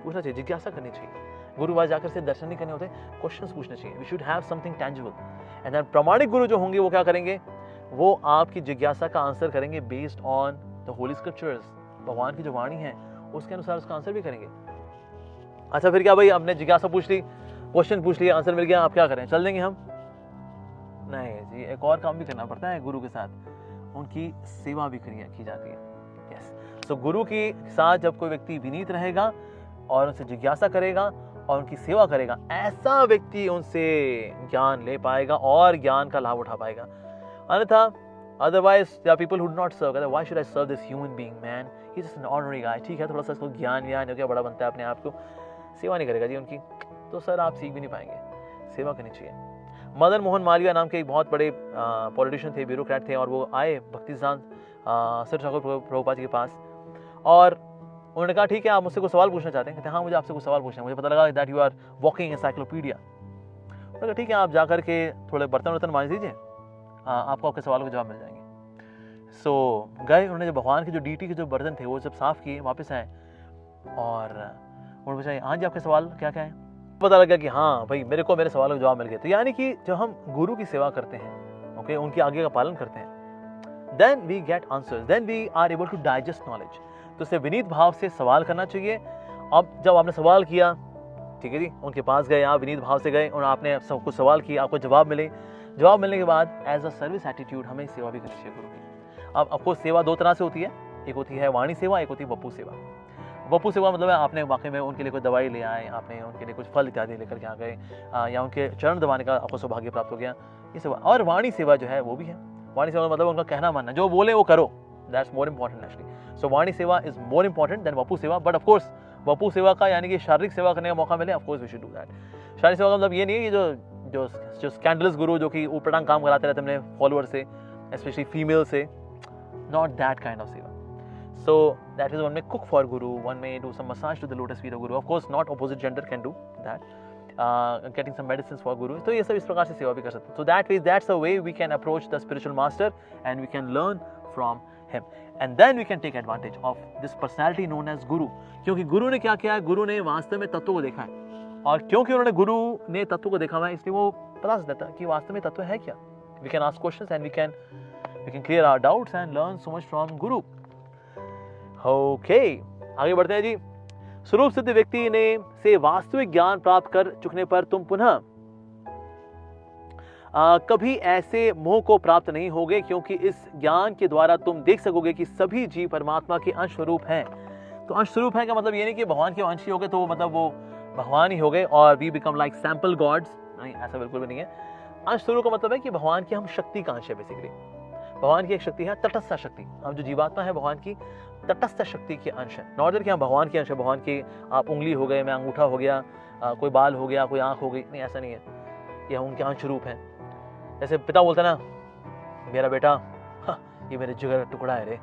A: पूछना चाहिए, जिज्ञासा करनी चाहिए। गुरु पास जाकर से दर्शन नहीं करने होते, क्वेश्चंस पूछने चाहिए। We should have something tangible and then प्रमाणिक गुरु जो होंगे वो क्या करेंगे, वो आपकी जिज्ञासा का आंसर करेंगे based on the Holi scriptures, भगवान की जो वाणी है उसके अनुसार उसका आंसर भी करेंगे। अच्छा फिर क्या भाई, आपने जिज्ञासा पूछ ली, क्वेश्चन पूछ लिया, आंसर मिल गया, आप क्या करें, चल देंगे हम? नहीं जी, एक और काम भी करना पड़ता है गुरु के साथ, उनकी सेवा भी की जाती है। यस, सो गुरु के साथ जब कोई व्यक्ति विनीत रहेगा और उनसे जिज्ञासा करेगा और उनकी सेवा करेगा, ऐसा व्यक्ति उनसे ज्ञान ले पाएगा और ज्ञान का लाभ उठा पाएगा। अन्यथा otherwise there are people who do not serve, why should I serve this human being man, he is just an ordinary guy. ठीक है, थोड़ा सा इसको ज्ञान हो गया, बड़ा बनता है अपने आप को, सेवा नहीं करेगा जी उनकी, तो सर आप सीख भी नहीं पाएंगे। सेवा करनी चाहिए। मदन मोहन मालवीय नाम के एक बहुत बड़े पॉलिटिशियन थे, ब्यूरोक्रेट थे, और वो आए भक्ति सिद्धांत सर ठाकुर प्रभुपाद जी के पास और उन्होंने कहा ठीक है, आप मुझसे कुछ सवाल पूछना चाहते हैं? कहते हैं हाँ, मुझे आपसे कुछ सवाल पूछना है, मुझे पता लगा that you are walking encyclopaedia. उन्होंने कहा ठीक है, आप जाकर के थोड़े बर्तन मांज दीजिए, आपको आपके सवालों के जवाब मिल जाएंगे। सो गए, उन्होंने जो भगवान के जो डीटी के जो बर्तन थे वो जब साफ किए, वापस आए और उन्होंने पूछा हाँ जी आपके सवाल क्या क्या है? पता लगा कि हाँ भाई, मेरे को मेरे सवालों के जवाब मिल गए। तो यानी कि जब हम गुरु की सेवा करते हैं, ओके, उनकी आज्ञा का पालन करते हैं, then we get answers, then we are able to digest knowledge. तो उसे विनीत भाव से सवाल करना चाहिए। अब जब आपने सवाल किया, ठीक है जी, उनके पास गए, आप विनीत भाव से गए और आपने सब कुछ सवाल किया, आपको जवाब मिले, जवाब मिलने के बाद एज अ सर्विस एटीट्यूड हमें सेवा भी करनी चाहिए गुरु की। अब आपको सेवा दो तरह से होती है, एक होती है वाणी सेवा, एक होती है वपू सेवा। वपू सेवा मतलब है आपने वाकई में उनके लिए कोई दवाई ले आए, आपने उनके लिए कुछ फल इत्यादि लेकर के आ गए, या उनके चरण दबाने का आपको सौभाग्य प्राप्त हो गया, ये सेवा। और वाणी सेवा जो है वो भी है, वाणी सेवा मतलब उनका कहना मानना, जो बोले वो करो, दैट्स मोर इंपॉर्टेंट एक्चुअली। सो वाणी सेवा is more important then Vapu सेवा। बट ऑफ कोर्स वपू सेवा का यानी कि शारीरिक सेवा करने का मौका मिले, of course we should do that. शारीरिक सेवा का मतलब ये नहीं है कि जो स्कैंडलस गुरु जो कि ऊपरटांग काम कराते रहते हैं अपने फॉलोअर से, स्पेशली फीमेल से, नॉट दैट काइंड ऑफ सेवा। So that is one may cook for guru, one may do some massage to the lotus feet of guru. Of course, not opposite gender can do that. Getting some medicines for guru. तो ये सब इस प्रकार से सेवा भी कर सकते हैं. So that way, that's a way we can approach the spiritual master and we can learn from him. And then we can take advantage of this personality known as guru. क्योंकि गुरु ने क्या किया है? गुरु ने वास्तव में तत्व को देखा है, और क्योंकि उन्होंने गुरु ने तत्व को देखा हुआ है, इसलिए वो पता चल जाता है कि वास्तव में तत्व है क्या. We can ask questions and we can clear our doubts and learn so much from guru. Okay, आगे बढ़ते हैं जी. स्वरूप सिद्ध व्यक्ति ने से वास्तविक ज्ञान प्राप्त कर चुकने पर तुम पुनः कभी ऐसे मोह को प्राप्त नहीं होगे, क्योंकि इस ज्ञान के द्वारा तुम देख सकोगे कि सभी जीव परमात्मा के अंश स्वरूप हैं. तो अंश स्वरूप है का मतलब ये नहीं कि भगवान के अंश ही हो गए तो मतलब वो भगवान ही हो गए और we become like sample gods. नहीं, ऐसा बिल्कुल भी नहीं है. अंश स्वरूप का मतलब है कि भगवान की हम शक्ति का अंश है. बेसिकली भगवान की एक शक्ति है तटस्थ शक्ति. हम जो जीवात्मा है भगवान की तटस्थ शक्ति के अंश है. नॉर्दर के हम भगवान के अंश है. भगवान की आप उंगली हो गए, मैं अंगूठा हो गया, कोई बाल हो गया, कोई आंख हो गई. नहीं, ऐसा नहीं है. ये उनके अंश रूप है. जैसे पिता बोलता ना, मेरा बेटा ये मेरे जिगर का टुकड़ा है रे.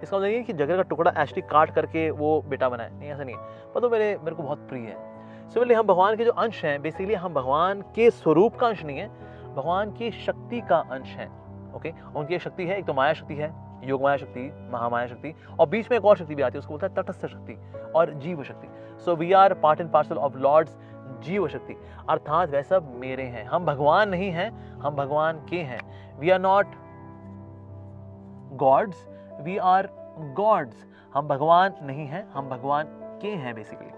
A: इसका मतलब ये कि जिगर का टुकड़ा एक्चुअली काट करके वो बेटा बनाए. नहीं, ऐसा नहीं है. मतलब मेरे को बहुत प्रिय है. सिमिलरली हम भगवान के जो अंश हैं, बेसिकली हम भगवान के स्वरूप का अंश नहीं है, भगवान की शक्ति का अंश है. ओके, उनकी एक शक्ति है, एक तो माया शक्ति है, योग माया शक्ति, महामाया शक्ति, और बीच में एक और शक्ति भी आती है, उसको बोलता है तटस्थ शक्ति और जीव शक्ति. So we are part and parcel of Lord's jiva shakti. अर्थात वह सब मेरे हैं. हम भगवान नहीं हैं, हम भगवान के हैं. We are not gods, we are gods. हम भगवान नहीं हैं, हम भगवान के हैं बेसिकली.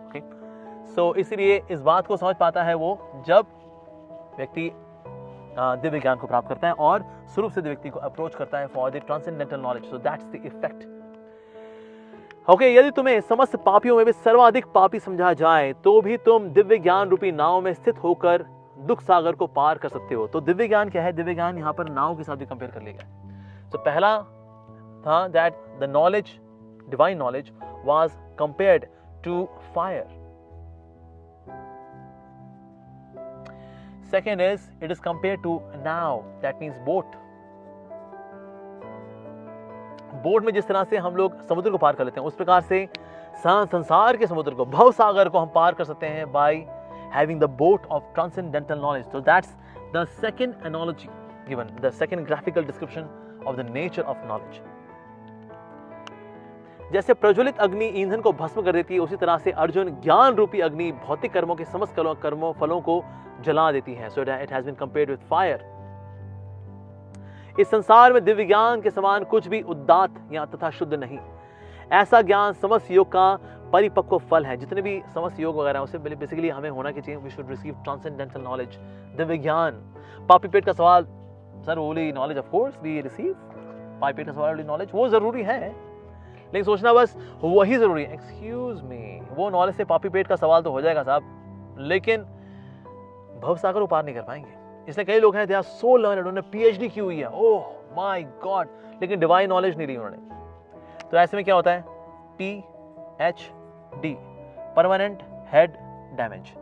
A: ओके, सो इसलिए इस बात को समझ पाता है वो जब व्यक्ति दिव्य ज्ञान को प्राप्त करता है और स्वरूप सिद्ध व्यक्ति को अप्रोच करता है for the transcendental knowledge. So that's the effect. Okay, यदि तुम्हें समस्त पापियों में भी सर्वाधिक पापी समझा जाए तो भी तुम दिव्य ज्ञान रूपी नाव में स्थित होकर दुख सागर को पार कर सकते हो. तो दिव्य ज्ञान क्या है? दिव्य ज्ञान यहाँ पर नाव के साथ भी कंपेयर कर लिया गया. तो पहला था that the knowledge, divine knowledge was compared to fire. Second is it is compared to now, that means boat. Boat में जिस तरह से हम लोग समुद्र को पार कर लेते हैं, उस प्रकार से संसार के समुद्र को, भव सागर को हम पार कर सकते हैं by having the boat of transcendental knowledge. So that's the second analogy given, the second graphical description of the nature of knowledge. जैसे प्रज्वलित अग्नि ईंधन को भस्म कर देती है, उसी तरह से अर्जुन ज्ञान रूपी अग्नि भौतिक कर्मों के समस्त कर्मों फलों को जला देती है. So it has been compared with fire. इस संसार में दिव्य ज्ञान के समान कुछ भी उदात्त या तथा शुद्ध नहीं. ऐसा ज्ञान समस्त योग का परिपक्व फल है. जितने भी समस्त योग वगैरह उससे बेसिकली हमें होना चाहिए. We should receive transcendental knowledge, divya gyan. पापी पेट का सवाल, sir holy knowledge of course we receive. पापी पेट का सवाल होली नॉलेज वो जरूरी है, लेकिन सोचना बस वही जरूरी है. एक्सक्यूज मी, वो नॉलेज से पापी पेट का सवाल तो हो जाएगा साहब, लेकिन भवसागर पार नहीं कर पाएंगे. इसलिए कई लोग हैं दे आर सो लर्नड, उन्होंने पीएचडी की हुई है, ओह माय गॉड, लेकिन डिवाइन नॉलेज नहीं ली उन्होंने. तो ऐसे में क्या होता है, PhD, परमानेंट हेड डैमेज.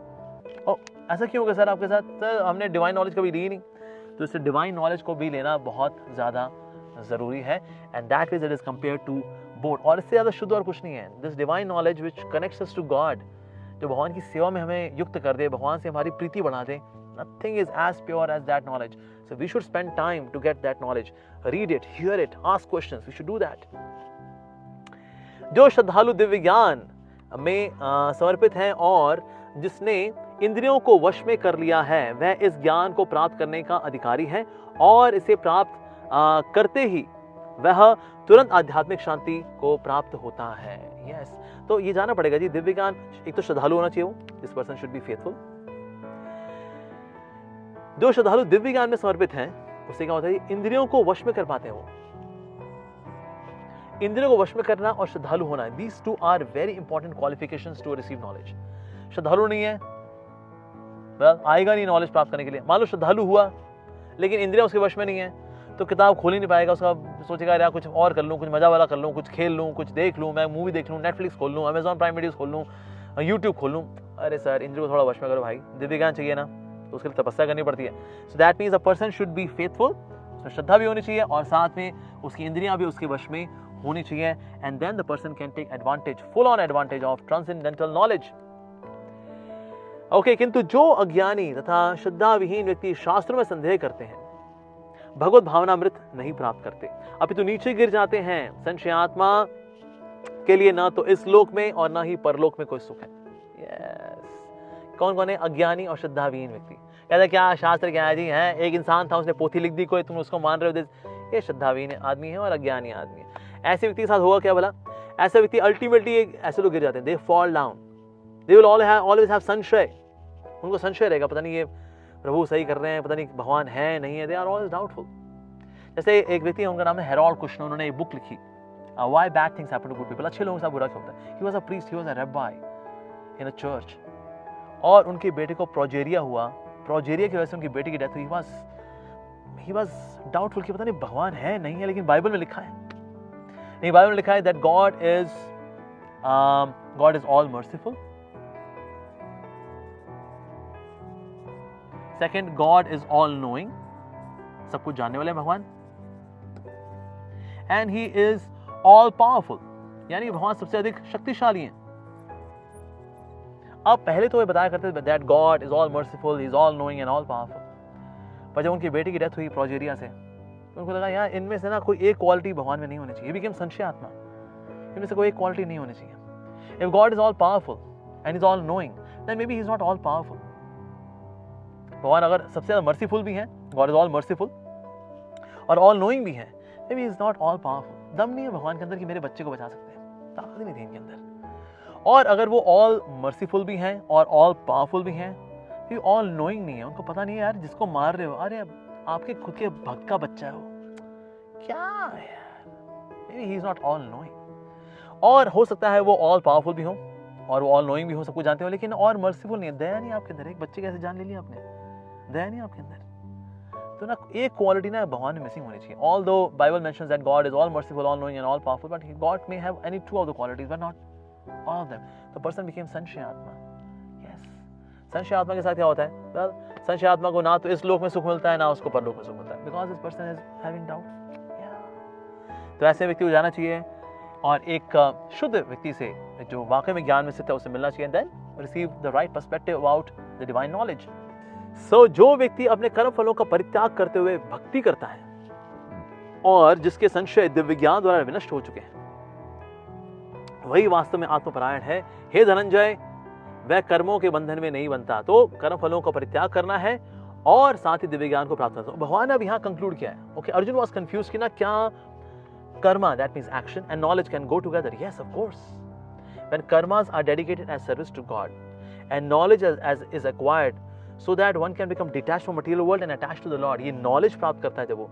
A: ओ ऐसा क्यों होगा सर आपके साथ? सर हमने डिवाइन नॉलेज कभी ली नहीं. तो इससे डिवाइन नॉलेज को भी लेना बहुत ज़्यादा ज़रूरी है. And that is it is compare to boat. और इससे ज़्यादा शुद्ध और कुछ नहीं है. This divine knowledge which connects us to God, जो भगवान की सेवा में हमें युक्त कर दे, भगवान से हमारी प्रीति बढ़ा दे. Nothing is as pure as that knowledge. So we should spend time to get that knowledge. Read it, hear it, ask questions. We should do that. जो श्रद्धालु दिव्य ज्ञान में समर्पित हैं और जिसने इंद्रियों को वश में कर लिया है, वह इस ज्ञान को प्राप्त करने का अधिकारी है और इसे प्राप्त करते ही वह तुरंत आध्यात्मिक शांति को प्राप्त होता है. Yes. तो ये जानना पड़ेगा जी, दिव्य ज्ञान एक तो श्रद्धालु होना चाहिए. वो this person should be faithful. जो श्रद्धालु दिव्य ज्ञान में समर्पित हैं, उससे क्या होता है, इंद्रियों को वश में कर पाते हैं. वो इंद्रियों को वश में करना और श्रद्धालु होना, these two are very important qualifications to receive knowledge. श्रद्धालु नहीं है, well, आएगा नहीं नॉलेज प्राप्त करने के लिए. मान लो श्रद्धालु हुआ लेकिन इंद्रियां उसके वश में नहीं है, तो किताब खोल ही नहीं पाएगा. उसका सोचेगा यार कुछ और कर लूँ, कुछ मजा वाला कर लूँ, कुछ खेल लूँ, कुछ देख लूँ, मैं मूवी देख लूँ, नेटफ्लिक्स खोल लूँ, अमेजॉन प्राइम वीडियोस खोल लूँ, यूट्यूब खोल लूँ. अरे सर इंद्रियों को थोड़ा वश में करो भाई, दिव्य ज्ञान चाहिए ना, तो उसके लिए तपस्या करनी पड़ती है. So that means a person should be faithful. तो श्रद्धा भी होनी चाहिए और साथ में उसकी इंद्रियां भी उसके वश में होनी चाहिए. And then the person can take advantage, full on advantage of transcendental knowledge. Okay, किंतु जो अज्ञानी तथा श्रद्धा विहीन व्यक्ति शास्त्रों में संदेह करते हैं, भगवत भावनामृत नहीं प्राप्त करते, अपितु नीचे गिर जाते हैं. संशयात्मा के लिए ना तो इस लोक में और ना ही परलोक में कोई सुख है. यस. कौन कौन है? अज्ञानी और श्रद्धाविहीन व्यक्ति. कहते क्या शास्त्र क्या है जी, है एक इंसान था उसने पोथी लिख दी कोई, तुम उसको मान रहे हो. ये श्रद्धाविहीन आदमी है और अज्ञानी आदमी है. ऐसे व्यक्ति के साथ होगा क्या भला? ऐसे व्यक्ति अल्टीमेटली ऐसे लोग गिर जाते हैं, they fall down. They will always have संशय. उनको संशय रहेगा, पता नहीं ये प्रभु सही कर रहे हैं, पता नहीं भगवान है नहीं है. They are always doubtful. जैसे एक व्यक्ति है, उनका नाम है हेरोल्ड कुश्नर. उन्होंने एक बुक लिखी, why bad things happen to good people. अच्छे लोगों के साथ बुरा क्यों होता है. He was a priest, he was a rabbi in a church. और उनके बेटे को प्रोजेरिया हुआ. प्रोजेरिया की वजह से उनकी बेटी की डेथ हुई. ही वाज डाउटफुल कि पता नहीं भगवान है नहीं है, लेकिन बाइबल में लिखा है. नहीं, बाइबल में लिखा है that God is all merciful. Second, God is all knowing, सब कुछ जानने वाले भगवान. And he is all powerful, यानी भगवान सबसे अधिक शक्तिशाली हैं. अब पहले तो ये बताया करते थे that God is all merciful, he is all knowing and all powerful. पर जब उनकी बेटी की डेथ हुई प्रोजेरिया से, तो उनको लगा यार इनमें से ना कोई एक क्वालिटी भगवान में नहीं होनी चाहिए. बिकेम संशय आत्मा. इनमें से कोई एक क्वालिटी नहीं होनी चाहिए. If God is all powerful and is all knowing, then maybe he is not all powerful. भगवान अगर सबसे ज्यादा मर्सीफुल भी हैं, गॉड इज ऑल मर्सीफुल, और ऑल नोइंग भी हैं, maybe is not all powerful. दम नहीं है भगवान के अंदर कि मेरे बच्चे को बचा सकते हैं, ताकत नहीं थी इनके अंदर. और अगर वो ऑल मर्सीफुल भी हैं और ऑल पावरफुल भी हैं, फिर ऑल नोइंग नहीं है. उनको पता नहीं है यार जिसको मार रहे हो, अरे आपके खुद के भक्त का बच्चा है वो, क्या है यार. May be he is not all knowing. और हो सकता है वो ऑल पावरफुल भी हो और वो ऑल नोइंग भी हो, सब कुछ जानते हो, लेकिन और मर्सीफुल नहीं है. दया नहीं आपके अंदर. एक बच्चे कैसे जान ले लिया आपने, दया नहीं आपके अंदर. तो ना एक क्वालिटी ना भगवान में मिसिंग होनी चाहिए. Although Bible mentions that God is all merciful, all knowing and all powerful, but God may have any two of the qualities but not all of them. The person became Sanshaya Atma. Yes. संशय आत्मा के साथ क्या होता है? well, संशय आत्मा को ना तो इस लोक में सुख मिलता है ना उसको परलोक में सुख मिलता है, because this person is having doubt. तो ऐसे व्यक्ति को जाना चाहिए और एक शुद्ध व्यक्ति से जो वाकई में ज्ञान में स्थित है उससे मिलना चाहिए, then receive the right perspective about the divine knowledge. So जो व्यक्ति अपने कर्म फलों का परित्याग करते हुए भक्ति करता है और जिसके संशय दिव्य ज्ञान द्वारा विनष्ट हो चुके हैं, वही वास्तव में आत्मपरायण है। हे धनंजय, वह कर्मों के बंधन में नहीं बनता। तो कर्म फलों का परित्याग करना है और साथ ही दिव्य ज्ञान को प्राप्त करना। भगवान ने अब यहाँ कंक्लूड किया है। ओके, अर्जुन वाज कंफ्यूज कि ना क्या karma, that means action, and knowledge can go together. Yes, of course, when karmas are dedicated as service to God and knowledge as is acquired so that one can become detached from material world and attached to the Lord, ये knowledge प्राप्त करता है जब वो,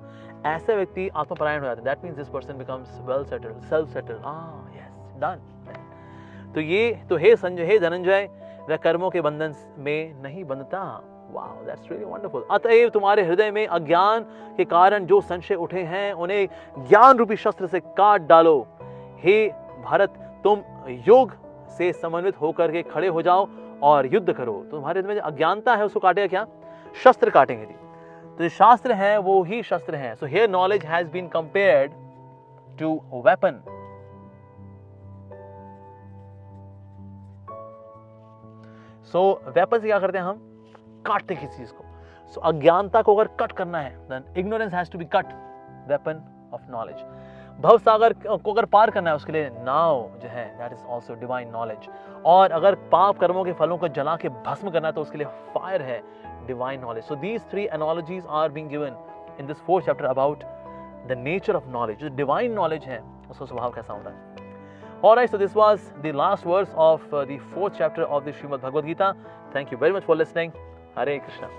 A: ऐसे व्यक्ति आत्मपरायण हो जाता है। That means this person becomes well settled, self settled. Yes, done. तो हे संजय, हे धनंजय, वह कर्मों के बंधन में नहीं बंधता। Wow, that's really wonderful. अतएव तुम्हारे हृदय में अज्ञान के कारण जो संशय उठे हैं उन्हें ज्ञान रूपी शस्त्र से काट डालो। हे भरत, तुम योग से समन्वित होकर के खड़े हो जाओ और युद्ध करो। तो तुम्हारे में जो अज्ञानता है उसको काटेगा क्या? शस्त्र काटेंगे जी। तो जो शास्त्र हैं वो ही शस्त्र हैं। So here knowledge has been compared to weapon. So weapon से क्या करते हैं हम? काटते किसी चीज को। सो अज्ञानता को अगर कट करना है, then ignorance has to be cut, weapon of knowledge. भव सागर को अगर पार करना है उसके लिए नाव जो है, that is also divine knowledge. और अगर पाप कर्मों के फलों को जला के भस्म करना है तो उसके लिए फायर है, divine knowledge. So these three analogies are being given in this 4th chapter about the nature of knowledge. जो डिवाइन नॉलेज है उसका स्वभाव कैसा होता है। Alright, so this was the last verse of the 4th chapter of the Srimad Bhagavad Gita. Thank you very much for listening. Hare Krishna.